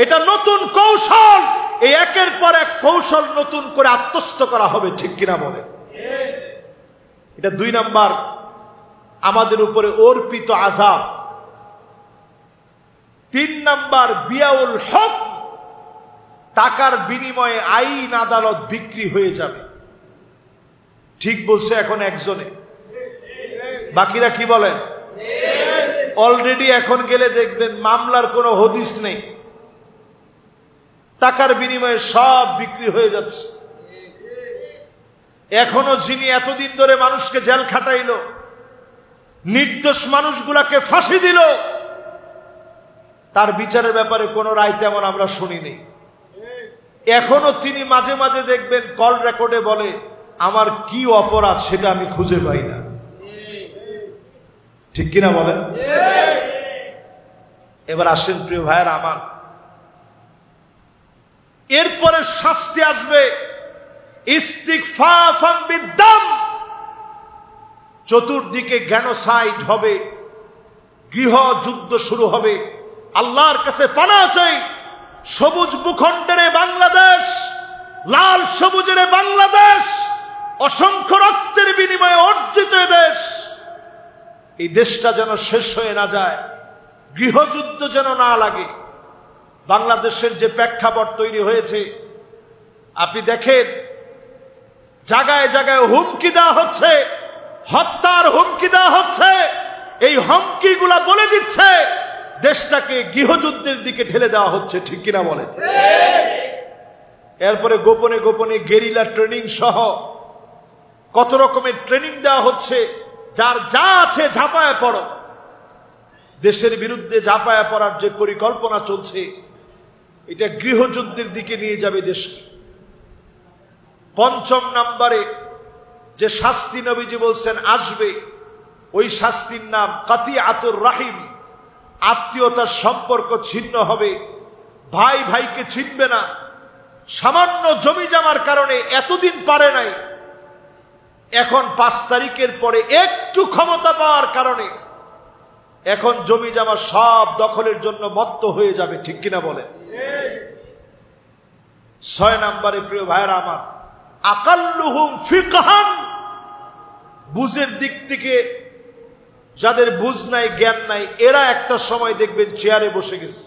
Speaker 1: এটা নতুন কৌশল, এই একের পর এক কৌশল নতুন করে আত্মস্থ করা হবে। ঠিক কিনা বলে? এটা 2 নাম্বার আমাদের উপরে অর্পিত আযাব। 3 নাম্বার বিয়াউল হক, টাকার বিনিময়ে আইন আদালত বিক্রি হয়ে যাবে। ঠিক বলছে এখন একজনে, বাকিরা কি বলেন? অলরেডি এখন গেলে দেখবেন মামলার কোনো হদিস নেই, টাকার বিনিময়ে সব বিক্রি হয়ে যাচ্ছে। এখনো যিনি এতদিন ধরে মানুষকে জেল খাটাইল, নির্দোষ মানুষগুলাকে ফাঁসি দিল, তার বিচারের ব্যাপারে কোনো রায় তেমন আমরা শুনিনি। এখনো তিনি মাঝে মাঝে দেখবেন কল রেকর্ডে বলে, আমার কি অপরাধ সেটা আমি খুঁজে পাই না। ঠিক কিনা বলেন? এবার আসেন প্রিয় ভাইয়েরা আমার, এরপরে শাস্তি আসবে ইস্তিগফাফাম বিদ্দাম। চতুর্দিকে গ্যানোসাইড হবে, গৃহযুদ্ধ শুরু হবে। আল্লাহর কাছে পানাহ চাই, সবুজ ভূখণ্ডের বাংলাদেশ, লাল সবুজের বাংলাদেশ, অসংখ্য রক্তের বিনিময়ে অর্জিত দেশ, এই দেশটা যেন শেষ হয়ে না যায়, গৃহযুদ্ধ যেন না লাগে। বাংলাদেশের যে প্রেক্ষাপট তৈরি হয়েছে, আপনি দেখেন জায়গায় জায়গায় হুমকি দেওয়া হচ্ছে, হত্যার হুমকি দেওয়া হচ্ছে। এই হুমকিগুলা বলে দিচ্ছে দেশটাকে গৃহযুদ্ধের দিকে ঠেলে দেওয়া হচ্ছে। ঠিক কিনা বলে? এরপরে গোপনে গোপনে গেরিলা ট্রেনিং সহ কত রকমের ট্রেনিং দেওয়া হচ্ছে। যার যা আছে ঝাঁপায় পড়ো, দেশের বিরুদ্ধে ঝাঁপায় পড়ার যে পরিকল্পনা চলছে, এটা গৃহযুদ্ধের দিকে নিয়ে যাবে দেশকে। 5 নম্বরে যে শাস্তি নবীজি বলছেন আসবে, ওই শাস্তির নাম কাতিআতুর রাহিম। আত্মীয়তার সম্পর্ক ছিন্ন হবে, ভাই ভাইকে চিনবে না। সামান্য জমি জমার কারণে এতদিন পারে নাই, এখন 5 তারিখের পরে একটু ক্ষমতা পাওয়ার কারণে এখন জমি জমা সব দখলের জন্য মত্ত হয়ে যাবে। ঠিক কিনা বলে? 6 নম্বরে প্রিয় ভাইরা আমার, আকাল্লুহুম ফিকহান, বুঝের দিক থেকে যাদের বুঝ নাই, জ্ঞান নাই, এরা একটা সময় দেখবেন চেয়ারে বসে গেছে।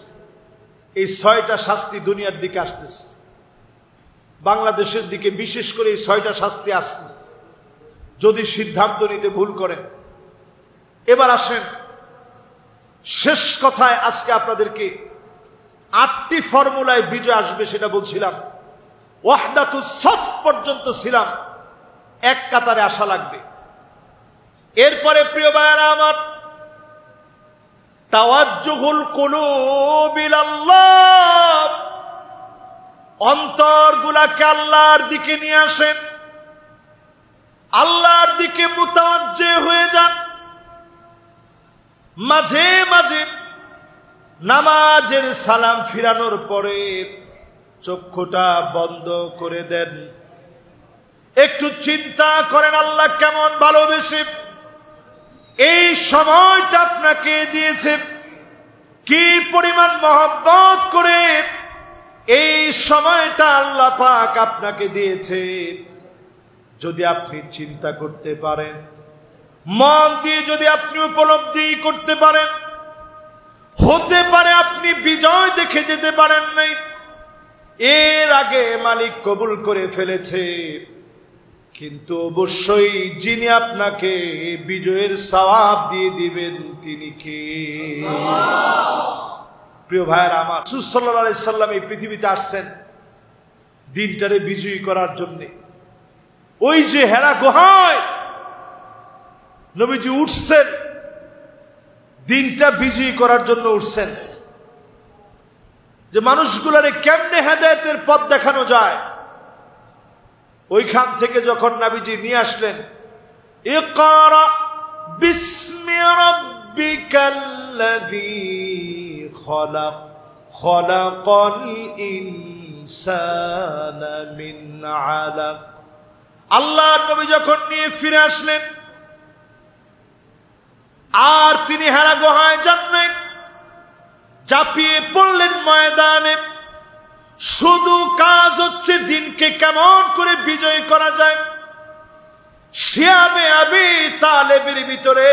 Speaker 1: এই 6টা শাস্তি দুনিয়ার দিকে আসতেছে। বাংলাদেশের দিকে বিশেষ করে এই 6টা শাস্তি আসছে যদি সিদ্ধান্ত নিতে ভুল করেন। এবার আসেন শেষ কথায়, আজকে আপনাদেরকে 8টি ফর্মুলায় বিজয় আসবে সেটা বলছিলাম। ওয়াহদাতুস সফ পর্যন্ত ছিলাম, এক কাতারে আসা লাগবে। এরপরে প্রিয় ভাইরা আমার, তাওয়াজ্জুহুল কুলুব ইলাল্লাহ, অন্তরগুলাকে আল্লাহর দিকে নিয়ে আসেন, আল্লাহর দিকে মুতাওয়াজ্জে হয়ে যান। মাঝে মাঝে নামাজের সালাম ফিরানোর পরে চক্ষুটা বন্ধ করে দেন, একটু চিন্তা করেন আল্লাহ কেমন ভালোবেসে এই সময়টা আপনাকে দিয়েছে, কি পরিমাণ মহব্বত করে এই সময়টা আল্লাহ পাক আপনাকে দিয়েছে। যদি আপনি চিন্তা করতে পারেন, মন দিয়ে যদি আপনি উপলব্ধি করতে পারেন, হতে পারে আপনি বিজয় দেখে যেতে পারেন নাই, এর আগে মালিক কবুল করে ফেলেছে, কিন্তু অবশ্যই যিনি আপনাকে বিজয়ের সওয়াব দিয়ে দিবেন তিনি কে? প্রিয় ভাইয়েরা আমার, রাসূল সাল্লাল্লাহু আলাইহি সাল্লাম এই পৃথিবীতে আসছেন দিনটারে বিজয়ী করার জন্য। ওই যে হেরা গুহায় নবীজি উঠছেন, দিনটা বিজয়ী করার জন্য উঠছেন, যে মানুষগুলারে কেমনে হেদায়েতের পথ দেখানো যায়। ওইখান থেকে যখন নবীজি নিয়ে আসলেন, ইকরা বিসমি রাব্বিকাল্লাযী খলাক খলাকাল ইনসানা মিন আলাক। আল্লাহর নবী যখন নিয়ে ফিরে আসলেন, আর তিনি হেরা গুহায় যান নাই, চাপিয়ে পড়লেন ময়দানে। শুধু কাজ হচ্ছে দিনকে কেমন করে বিজয় করা যায়। শিয়াবে আবি তালেবের ভিতরে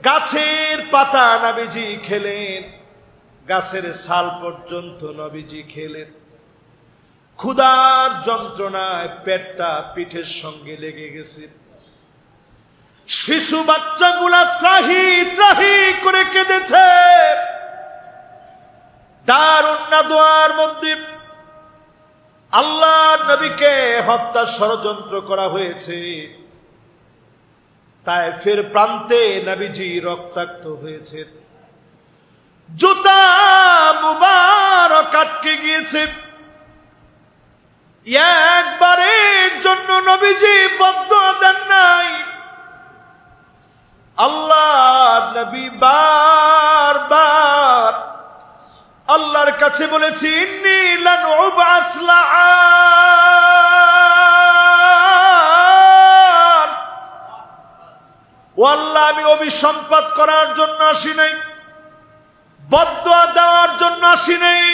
Speaker 1: গাছের পাতা নবীজি খেলেন, গাছের ছাল পর্যন্ত নবীজি খেলেন। ক্ষুধার যন্ত্রণায় পেটটা পিঠের সঙ্গে লেগে গেছে। শিশু বাচ্চাগুলা ত্রাহি ত্রাহি করে কেঁদেছে। দারুন নাদওয়ার মধ্যে আল্লাহর নবীকে হত্যার ষড়যন্ত্র করা হয়েছে। তায়েফের প্রান্তে নবীজি রক্তাক্ত হয়েছে, জুতা মুবারক আটকে গিয়েছে। একবারের জন্য নবীজি বদদুয়া দেন নাই। আল্লাহর নবী বারবার আল্লাহর কাছে বলেছি, ইন্নী লান উবআস লাআন, ও আল্লাহ আমি অভিসম্পাত করার জন্য আসি নাই, বদদুয়া দেওয়ার জন্য আসি নাই।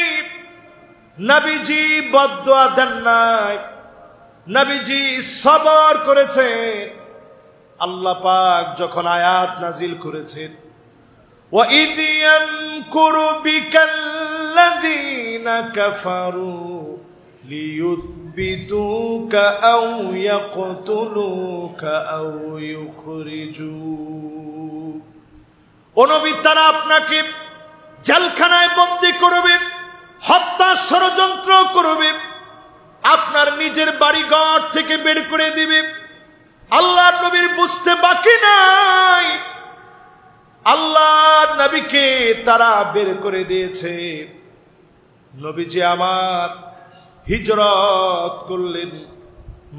Speaker 1: নবীজি বদদুয়া দেন নাই, নবীজি সবর করেছেন। আল্লাহ পাক যখন আয়াত নাজিল করেছেন, وَإِذْ يَمْكُرُ بِكَ الَّذِينَ كَفَرُوا لِيُثْبِتُوكَ أَوْ يَقْتُلُوكَ أَوْ يُخْرِجُوكَ। ও নবী, তারা আপনাকে জেলখানায় বন্দী করবে, হত্যা ষড়যন্ত্র করবে, আপনার নিজের বাড়িঘর থেকে বের করে দিবে। আল্লাহর নবীর বুঝতে বাকি নাই, আল্লাহর নবীকে তারা বের করে দিয়েছে। নবীজি আমার হিজরত করলেন,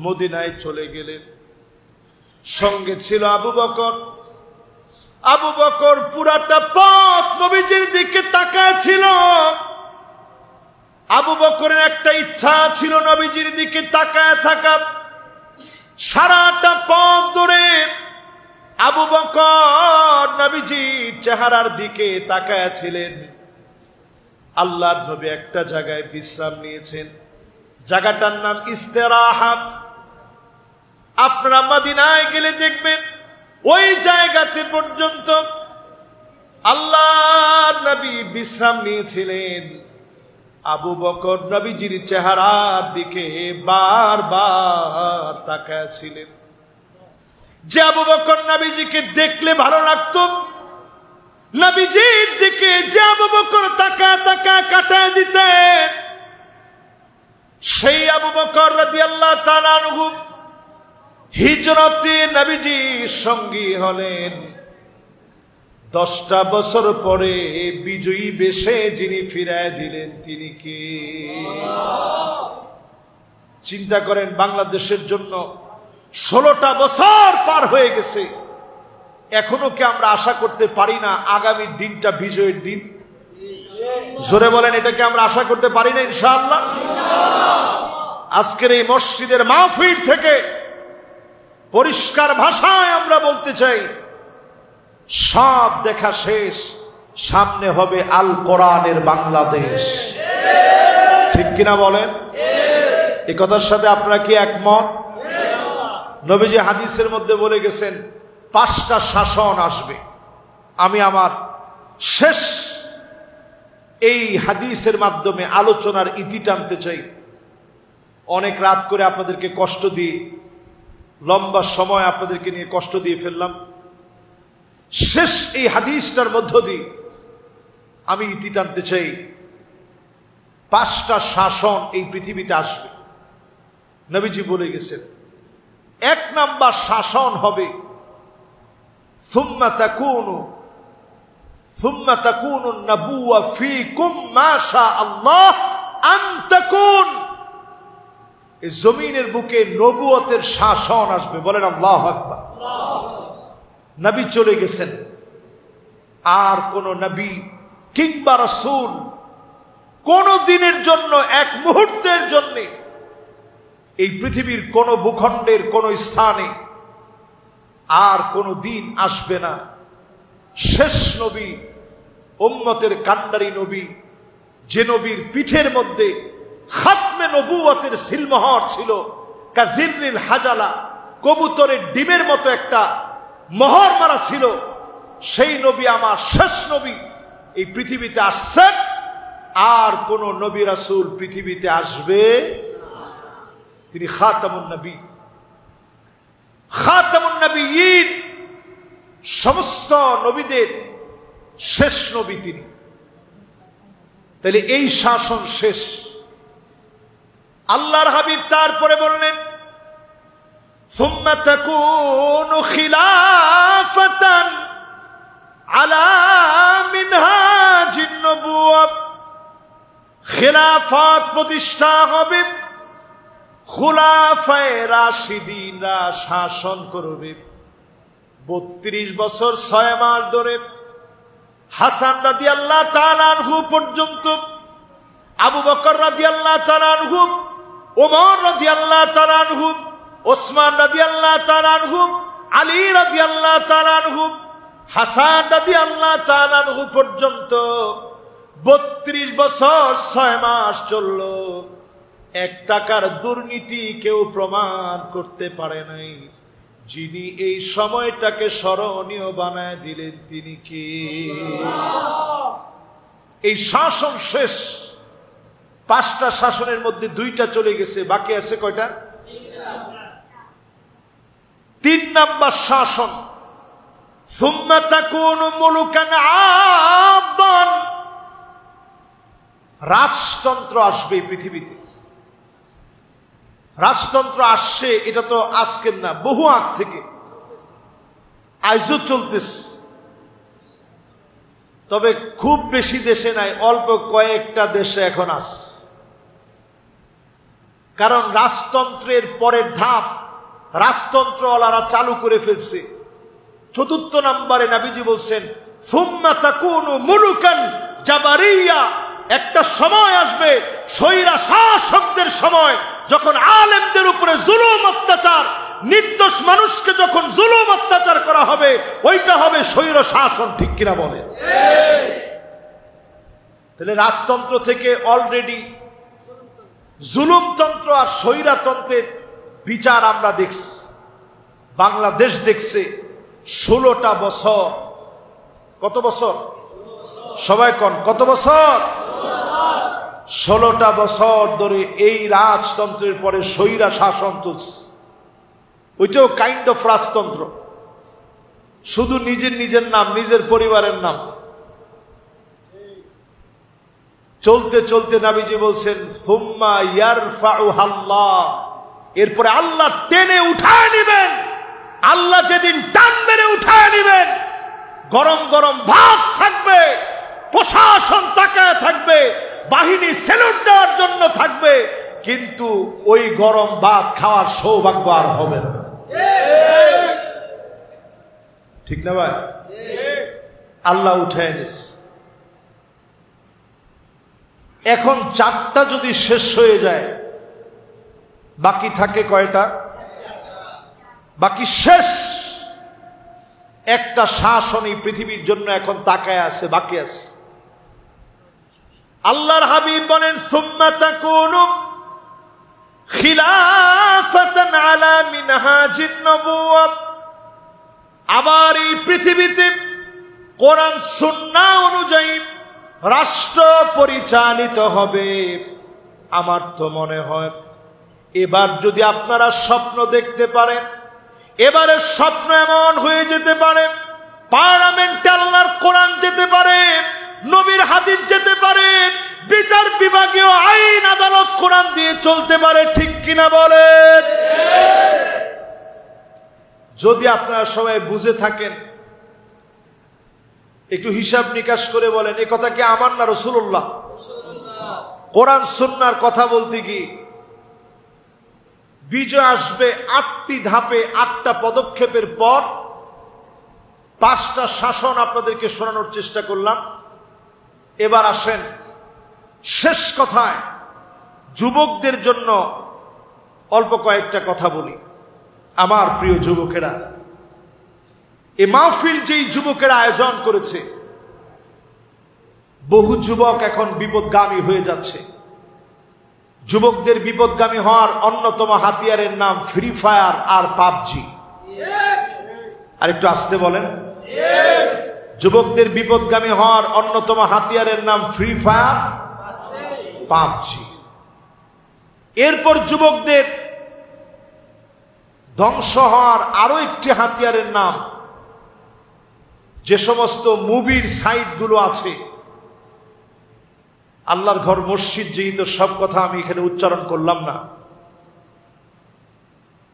Speaker 1: মদিনায় চলে গেলেন। সঙ্গে ছিল আবু বকর। আবু বকর পুরাটা পথ নবীজির দিকে তাকায় ছিল। আবু বকরের একটা ইচ্ছা ছিল নবীজির দিকে তাকায় থাকা। সারাটা পথ ধরে আবু বকর নবীজির চেহারার দিকে তাকায় ছিলেন। আল্লাহর নবী একটা জায়গায় বিশ্রাম নিয়েছেন, জায়গাটার নাম ইস্তেরাহা। আপনারা মদিনায় গেলে দেখবেন ওই জায়গাতে পর্যন্ত আল্লাহর নবী বিশ্রাম নিয়েছিলেন। আবু বকর নবীজির চেহারার দিকে বারবার তাকায় ছিলেন। যে আবু বকর নবীজিকে দেখলে ভালো লাগতো, নবীজির দিকে যে আবু বকর তাকায় তাকায় কাটায় দিতেন, সেই আবু বকর রাদিয়াল্লাহু তাআলা আনহু হিজরতে নবীজির সঙ্গী হলেন। 10টা বছর পরে বিজয়ী বেশে যিনি ফিরায় দিলেন তিনি কে? চিন্তা করেন, বাংলাদেশের জন্য 16টা বছর পার হয়ে গেছে, এখনো কি আমরা আশা করতে পারি না আগামী দিনটা বিজয়ের দিন? জোরে বলেন, এটাকে আমরা আশা করতে পারি না ইনশাআল্লাহ? আজকের এই মসজিদের মাহফিল থেকে পরিষ্কার ভাষায় আমরা বলতে চাই, সব দেখা শেষ, সামনে হবে আল কোরআনের বাংলাদেশ। ঠিক কিনা বলেন? এই কথার সাথে আপনারা কি একমত? নবীজি হাদিসের মধ্যে বলে গেছেন 5টা শাসন আসবে। আমি আমার শেষ এই হাদিসের মাধ্যমে আলোচনার ইতি টানতে চাই। অনেক রাত করে আপনাদেরকে কষ্ট দিয়ে, লম্বা সময় আপনাদেরকে নিয়ে কষ্ট দিয়ে ফেললাম। শেষ এই হাদিসটার মধ্য দিয়ে আমি ইতি টানতে চাই। 5টা শাসন এই পৃথিবীতে আসবে, নবীজি বলে গেছেন। 1 নাম্বার শাসন হবে সুম্মা তাকুনু নাবুওয়া ফীকুম মা শা আল্লাহ আন তাকুন। এই জমিনের বুকে নবুয়তের শাসন আসবে। বলেন আল্লাহু আকবার। নবী চলে গেছেন, আর কোন নবী কিংবা রাসূল কোন দিনের জন্য, এক মুহূর্তের জন্য এই পৃথিবীর কোন ভূখণ্ডের কোন স্থানে আর কোন দিন আসবে না। শেষ নবী, উম্মতের কান্ডারি নবী, যে নবীর পিঠের মধ্যে খাতমে নবুয়তের সিলমোহর ছিল, কাযিররিল হাজালা, কবুতরের ডিমের মতো একটা মোহর মারা ছিল, সেই নবী আমার শেষ নবী এই পৃথিবীতে আসছেন। আর কোন নবী রাসূল পৃথিবীতে আসবে, তিনি খাতামুন নবী, খাতামুন নবিয়্যিন, সমস্ত নবীদের শেষ নবী তিনি। তাহলে এই শাসন শেষ। আল্লাহর হাবিব তারপরে বললেন সুম্মা তাকুনু খিলাফাতান আলা মিনহাজিন নবুওয়া। খিলাফত প্রতিষ্ঠা হবে, খুলাফায়ে রাশিদিনরা শাসন করবে। 32 বছর 6 মাস ধরে হাসান রাদিয়াল্লাহু তাআলা আনহু পর্যন্ত, আবু বকর রাদিয়াল্লাহু তাআলা আনহু, ওমর রাদিয়াল্লাহু তাআলা আনহু, ওসমান রাদিয়াল্লাহু তাআলা আনহু, আলী রাদিয়াল্লাহু তাআলা আনহু, হাসান রাদিয়াল্লাহু তাআলা আনহু পর্যন্ত 32 বছর 6 মাস চলল। 1 টাকার দুর্নীতি কেউ প্রমাণ করতে পারে নাই। যিনি এই সময়টাকে স্মরণীয় বানায় দিলেন তিনি কে? এই শাসন শেষ। 5টা শাসনের মধ্যে 2টা চলে গেছে, বাকি আছে কয়টা? 3 নাম্বার শাসন সুম্মা তাকুনু মুলুকান আবান। রাজতন্ত্র আসবে পৃথিবীতে। রাজতন্ত্র আসছে, এটা তো আজকের না, বহু আগ থেকে, আজও চলতেছে। তবে খুব বেশি দেশে নাই, অল্প কয়েকটা দেশে এখন আছে। কারণ রাজতন্ত্রের পরের ধাপ রাজতন্ত্রওয়ালারা চালু করে ফেলছে। 4র্থ নম্বরে নবীজি বলছেন সুম্মা তাকুনু মুলুকান জাবারিয়া। একটা সময় আসবে, স্বৈরা শাসকদের সময়, যখন আলেমদের উপরে জুলুম অত্যাচার, নির্দোষ মানুষকে যখন জুলুম অত্যাচার করা হবে, ওইটা হবে স্বৈর শাসন। ঠিক কিনা বলেন? তাহলে রাজতন্ত্র থেকে অলরেডি জুলুমতন্ত্র আর স্বৈরাতন্ত্রের বিচার আমরা দেখছি। বাংলাদেশ দেখছে 16টা বছর। কত বছর? সবাই কোন কত বছর? 16টা বছর ধরে এই রাজতন্ত্রের পরে স্বৈরা শাসন চলছে। ওইটাও কাইন্ড অফ রাজতন্ত্র, শুধু নিজের নিজের নাম, নিজের পরিবারের নাম। চলতে চলতে নবীজি বলছেন সুম্মা ইয়ারফাউহাল্লাহ, এরপরে আল্লাহ টেনে উঠায় নেবেন। আল্লাহ যেদিন টান মেরে উঠায় নেবেন, গরম গরম ভাত থাকবে, প্রশাসন তাকায় থাকবে, বাহিনী স্যালুট দেওয়ার জন্য থাকবে, কিন্তু ওই গরম ভাত খাওয়ার সৌভাগ্য আর হবে না। ঠিক না ভাই? আল্লাহ উঠায় নিছে। এখন 4টা যদি শেষ হয়ে যায়, বাকি থাকে কয়টা? বাকি শেষ একটা শাসনই পৃথিবীর জন্য এখন তাকায় আছে, বাকি আছে। আল্লাহর হাবিব বলেন সুম্মা তাকুনু খিলাফাতান আলা মিনহাজিন নবুওয়া, আবার এই পৃথিবীতে কোরআন সুন্নাহ অনুযায়ী রাষ্ট্র পরিচালিত হবে। আমার তো মনে হয় এবার যদি আপনারা স্বপ্ন দেখতে পারেন, এবারে স্বপ্ন এমন হয়ে যেতে পারে পার্লামেন্টে আল্লাহর কোরআন যেতে পারে, নবীর হাদিস যেতে পারে, বিচার বিভাগীয় আইন আদালত কোরআন দিয়ে চলতে পারে। ঠিক কিনা বলেন? যদি আপনারা সবাই বুঝে থাকেন, একটু হিসাব নিকাশ করে বলেন, এ কথা কি আমার না রাসূলুল্লাহ? কোরআন সুন্নাহর কথা বলতে কি বিজয় আসবে 8টি ধাপে, 8টা পদক্ষেপের পর 5টা শাসন আপনাদেরকে শোনানোর চেষ্টা করলাম। এবার আসেন শেষ কথায়, যুবকদের জন্য অল্প কয়েকটা কথা বলি। আমার প্রিয় যুবকেরা, এই মাহফিল যেই যুবকেরা আয়োজন করেছে, বহু যুবক এখন বিপদগামী হয়ে যাচ্ছে। যুবকদের বিপদগামী হওয়ার অন্যতম হাতিয়ারের নাম ফ্রি ফায়ার আর পাবজি। আর একটু আসতে বলেন। যুবকদের বিপদগামী হওয়ার অন্যতম হাতিয়ারের নাম ফ্রি ফায়ার, পাবজি। এরপর যুবকদের ধ্বংস হওয়ার আরো একটি হাতিয়ারের নাম, যে সমস্ত মুভির সাইটগুলো আছে, আল্লাহর ঘর মসজিদ যেহেতু সব কথা আমি এখানে উচ্চারণ করলাম না,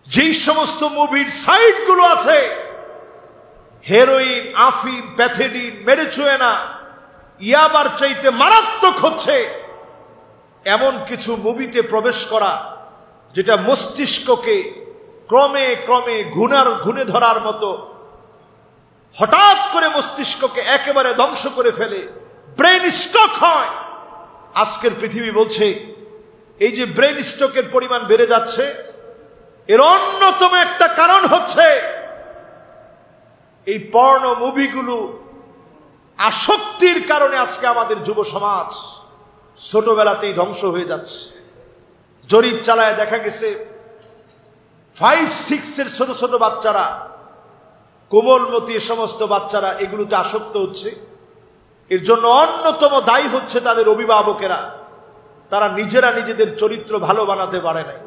Speaker 1: যেই সমস্ত মুভির সাইটগুলো আছে, হেরোইন, আফিম, প্যাথেডিন, মেরিজুয়ানা, ইয়াবার চাইতে মারাত্মক হচ্ছে এমন কিছু মুভিতে প্রবেশ করা, যেটা মস্তিষ্ককে ক্রমে ক্রমে ঘুণে ধরার মতো হঠাৎ করে মস্তিষ্ককে একেবারে ধ্বংস করে ফেলে, ব্রেন স্ট্রোক হয়। আজকের পৃথিবী বলছে এই যে ব্রেন স্ট্রোকের পরিমাণ বেড়ে যাচ্ছে, এর অন্যতম একটা কারণ হচ্ছে এই পর্ন মুভিগুলো আসক্তির কারণে আজকে আমাদের যুব সমাজ ছোটবেলাতেই ধ্বংস হয়ে যাচ্ছে। জরিপ চালায় দেখা গেছে 5-6 ছোট ছোট বাচ্চারা, কোমলমতি এ সমস্ত বাচ্চারা এগুলোতে আসক্ত হচ্ছে। এর জন্য অন্যতম দায়ী হচ্ছে তাদের অভিভাবকেরা। তারা নিজেরা নিজেদের চরিত্র ভালো বানাতে পারে নাই।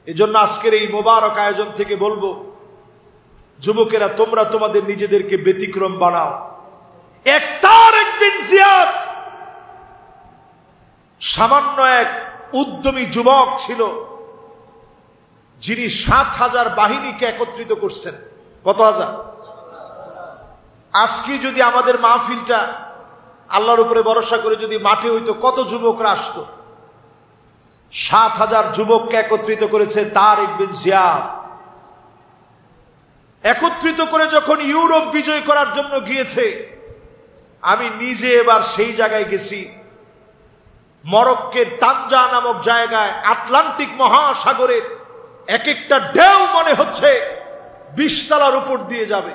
Speaker 1: এজন্য আজকের এই মোবারক আয়োজন থেকে বলবো, যুবকেরা তোমরা তোমাদের নিজেদেরকে ব্যতিক্রম বানাও। তারেক বিন জিয়াদ সামান্য এক উদ্যমী যুবক ছিল, যিনি 7,000 বাহিনীকে একত্রিত করছেন। কত হাজার? আজকে যদি আমাদের মাহফিলটা আল্লাহর উপরে ভরসা করে যদি মাঠে হইতো, কত যুবকরা আসতো? 7,000 যুবককে একত্রিত করেছে তারেক বিন জিয়াদ। একত্রিত করে যখন ইউরোপ বিজয় করার জন্য গিয়েছে, আমি নিজে এবার সেই জায়গায় গেছি। মরক্কোর তানজা নামক জায়গায় আটলান্টিক মহাসাগরের এক একটা ঢেউ মনে হচ্ছে 20 তলার উপর দিয়ে যাবে।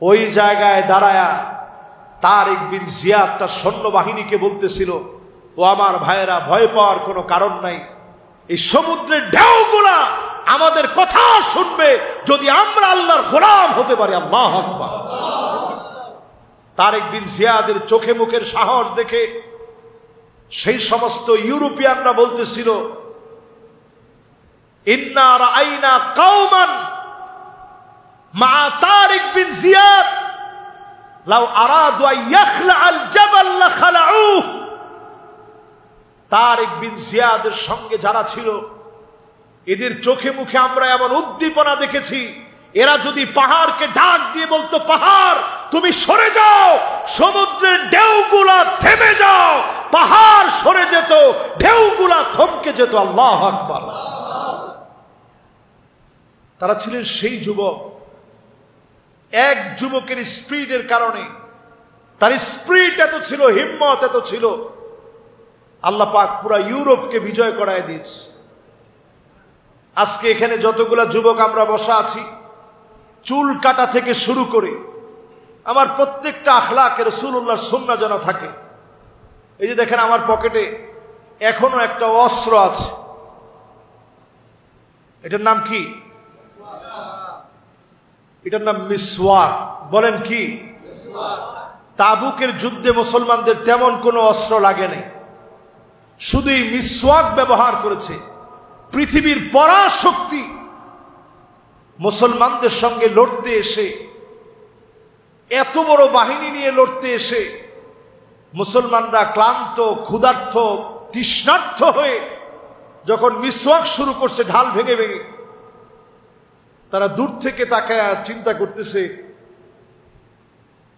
Speaker 1: ওই জায়গায় দাঁড়ায়া তারেক বিন জিয়াদ তার সৈন্যবাহিনীকে বলতেছিল, ও আমার ভাইয়েরা, ভয় পাওয়ার কোনো কারণ নাই। এই সমুদ্রের ঢেউগুলা আমাদের কথা শুনবে যদি আমরা আল্লাহর গোলাম হতে পারি। আল্লাহু আকবার। তারেক বিন জিয়াদের চোখে মুখের সাহস দেখে সেই সমস্ত ইউরোপিয়ানরা বলতেছিল, ইন্না রাআইনা কওমান মা তারিক বিন জিয়াদ লাউ আরাদু আন ইয়াখলা আল জাবাল লাখালাউ। তারিক বিন জিয়াদের সঙ্গে যারা ছিল এদের চোখে মুখে আমরা এমন উদ্দীপনা দেখেছি, এরা যদি পাহাড়কে ডাক দিয়ে বলতো, পাহাড় তুমি সরে যাও, সমুদ্রের ঢেউগুলা থেমে যাও, পাহাড় সরে যেত, ঢেউগুলা থমকে যেত। আল্লাহু আকবার। তারা ছিলেন সেই যুবক। এক যুবকের স্পিরিটের কারণে, তার স্পিরিট এত ছিল, হিম্মত এত ছিল, আল্লাহ পাক পুরা ইউরোপকে বিজয় করায় দিয়েছে। আজকে এখানে যতগুলা যুবক আমরা বসা আছি, চুল কাটা থেকে শুরু করে আমার প্রত্যেকটা আখলাকে রাসূলুল্লাহর সুন্নাহ যেন থাকে। এই যে দেখেন আমার পকেটে এখনো একটা অস্ত্র আছে, এটার নাম কি? এটার নাম মিসওয়াক। বলেন কি? তাবুকের যুদ্ধে মুসলমানদের তেমন কোনো অস্ত্র লাগে নাই, শুধু এই মিসওয়াক ব্যবহার করেছে। পৃথিবীর পরাশক্তি মুসলমানদের সঙ্গে লড়তে এসে, এত বড় বাহিনী নিয়ে লড়তে এসে মুসলমানরা ক্লান্ত, ক্ষুধার্ত, তৃষ্ণার্ত হয়ে যখন মিসওয়াক শুরু করছে ঢাল ভেঙে ভেঙে, তারা দূর থেকে তাকায় চিন্তা করতেছে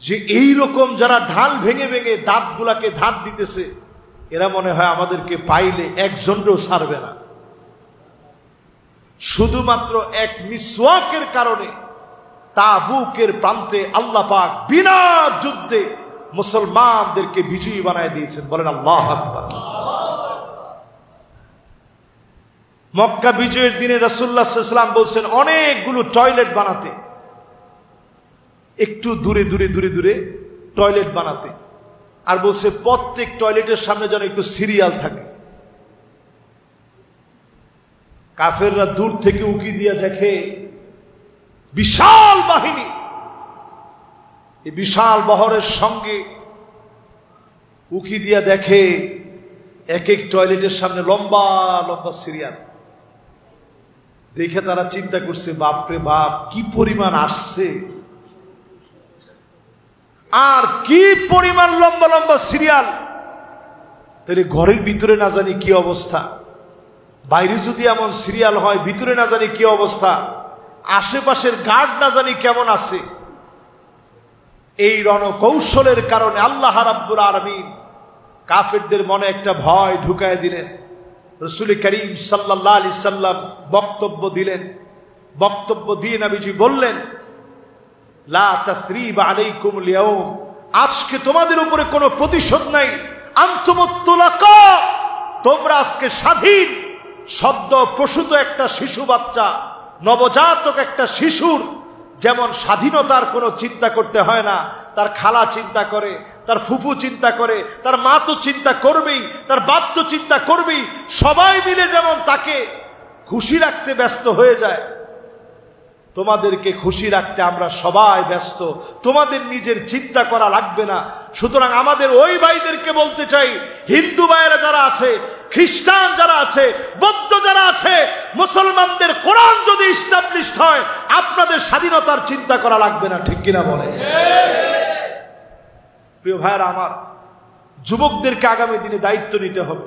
Speaker 1: যে এই রকম যারা ঢাল ভেঙে ভেঙে দাঁতগুলাকে ধার দিতেছে, এরা মনে হয় আমাদেরকে পাইলে একজনও ছাড়বে না। শুধুমাত্র এক মিসওয়াকের কারণে তাবুকের প্রান্তে আল্লাহ পাক বিনা যুদ্ধে মুসলমানদেরকে বিজয়ী বানায় দিয়েছেন। বলেন আল্লাহু আকবার। মক্কা বিজয়ের দিনে রাসূলুল্লাহ সাল্লাল্লাহু আলাইহি ওয়াসাল্লাম বলছেন অনেকগুলো টয়লেট বানাতে, একটু দূরে দূরে দূরে দূরে টয়লেট বানাতে, আর বলছে প্রত্যেক টয়লেটের সামনে যেন একটু সিরিয়াল থাকে। কাফেররা দূর থেকে উকি দিয়ে দেখে বিশাল বাহিনী, এই বিশাল বহরের সঙ্গে উকি দিয়ে দেখে এক এক টয়লেটের সামনে লম্বা লম্বা সিরিয়াল। দেখে তারা চিন্তা করছে, বাপরে বাপ, কি পরিমাণ আসছে, আর কি পরিমাণ লম্বা লম্বা সিরিয়াল। তাহলে ঘরের ভিতরে না জানি কি অবস্থা, বাইরে যদি এমন সিরিয়াল হয়, ভিতরে না জানি কি অবস্থা, আশেপাশের গার্ড না জানি কেমন আছে। এই রণকৌশলের কারণে আল্লাহ রাব্বুল আলামিন কাফেরদের মনে একটা ভয় ঢুকায় দিলেন। রাসূল করিম সাল্লাল্লাহু আলাইহি সাল্লাম বক্তব্য দিলেন। বক্তব্য দিয়ে নবীজি বললেন, লা তাসরিবা আলাইকুমুল ইয়াউম, আজকে তোমাদের উপরে কোনো প্রতিশোধ নাই। আনতুমুত তুলাকা, তোমরা আজকে স্বাধীন। সদ্য প্রসূত একটা শিশু বাচ্চা, নবজাতক একটা শিশুর যেমন স্বাধীনতার কোনো চিন্তা করতে হয় না, তার খালা চিন্তা করে, তার ফুফু চিন্তা করে, তার মা তো চিন্তা করবেই, তার বাপ তো চিন্তা করবেই, সবাই মিলে যেমন তাকে খুশি রাখতে ব্যস্ত হয়ে যায়, তোমাদেরকে খুশি রাখতে আমরা সবাই ব্যস্ত, তোমাদের নিজের চিন্তা করা লাগবে না। সুতরাং আমাদের ওই ভাইদেরকে বলতে চাই, হিন্দু ভাইয়েরা যারা আছে, খ্রিস্টান যারা আছে, বৌদ্ধ যারা আছে, মুসলমানদের কোরআন যদি ইস্টাবলিশড হয়, আপনাদের স্বাধীনতার চিন্তা করা লাগবে না। ঠিক কিনা বলে? প্রিয় ভাইয়েরা আমার, যুবকদেরকে আগামী দিনে দায়িত্ব নিতে হবে।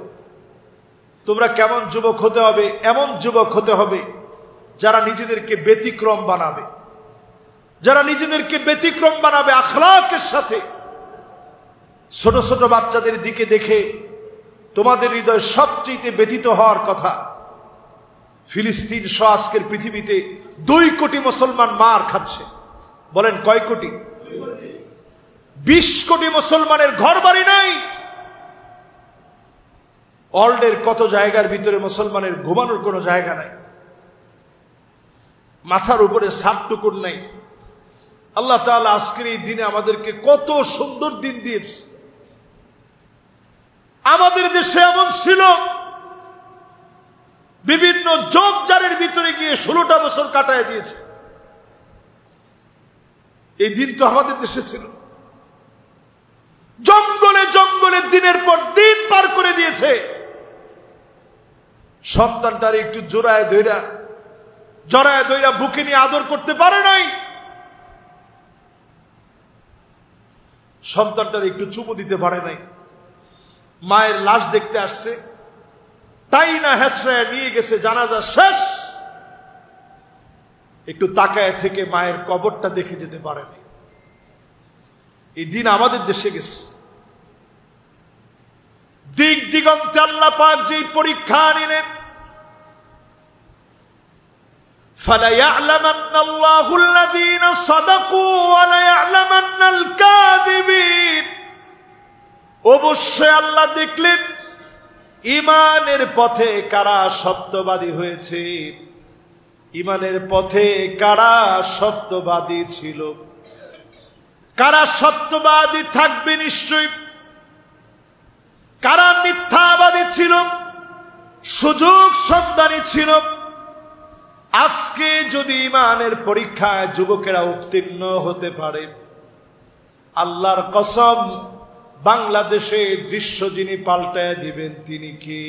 Speaker 1: তোমরা কেমন যুবক হতে হবে? এমন যুবক হতে হবে যারা নিজেদেরকে ব্যতিক্রম বানাবে, যারা নিজেদেরকে ব্যতিক্রম বানাবে আখলাকের সাথে। ছোট ছোট বাচ্চাদের দিকে দেখে তোমাদের হৃদয় সবচেয়ে ব্যথিত হওয়ার কথা। ফিলিস্তিন সহ আজকের পৃথিবীতে 2 কোটি মুসলমান মার খাচ্ছে। বলেন কয় কোটি? 20 কোটি মুসলমানের ঘর বাড়ি নাই। ওয়ার্ল্ডের কত জায়গার ভিতরে মুসলমানের ঘুমানোর কোনো জায়গা নাই, মাথার উপরে ছাদটুকুর নাই। আল্লাহ তাআলা আজকের এই দিনে আমাদেরকে কত সুন্দর দিন দিয়েছে। আমাদের দেশে এমন ছিল, বিভিন্ন জোকজারের ভিতরে গিয়ে 16টা বছর কাটায় দিয়েছে। এই দিন তো আমাদের দেশে ছিল। জঙ্গলে জঙ্গলে দিনের পর দিন পার করে দিয়েছে, সন্তানটার একটু জড়ায় ধইরা বুকে নিয়ে আদর করতে পারে নাই, সন্তানটার একটু চুমু দিতে পারে নাই। মায়ের লাশ দেখতে আসছে, তাই না হেসরায় নিয়ে গেছে, জানাজা শেষ, একটু তাকায় থেকে মায়ের কবরটা দেখে যেতে পারেনি। এই দিন আমাদের দেশে গেছে। দিক দিগন্তে আল্লাহ পাক যেই পরীক্ষা নিলেন, فَلَيَعْلَمَنَّ اللَّهُ الَّذِينَ صَدَقُوا وَلَيَعْلَمَنَّ الْكَاذِبِينَ। অবশ্যই আল্লাহ দেখলেন ঈমানের পথে কারা সত্যবাদী হয়েছে, ঈমানের পথে কারা সত্যবাদী ছিল, কারা সত্যবাদী থাকবে নিশ্চয়ই, কারা মিথ্যাবাদী ছিল, সুযোগ সন্ধানী ছিল। আজকে যদি ঈমানের পরীক্ষায় যুবকেরা উত্তীর্ণ হতে পারে, আল্লাহর কসম বাংলাদেশে দৃশ্য যিনি পাল্টায় দিবেন তিনি কে?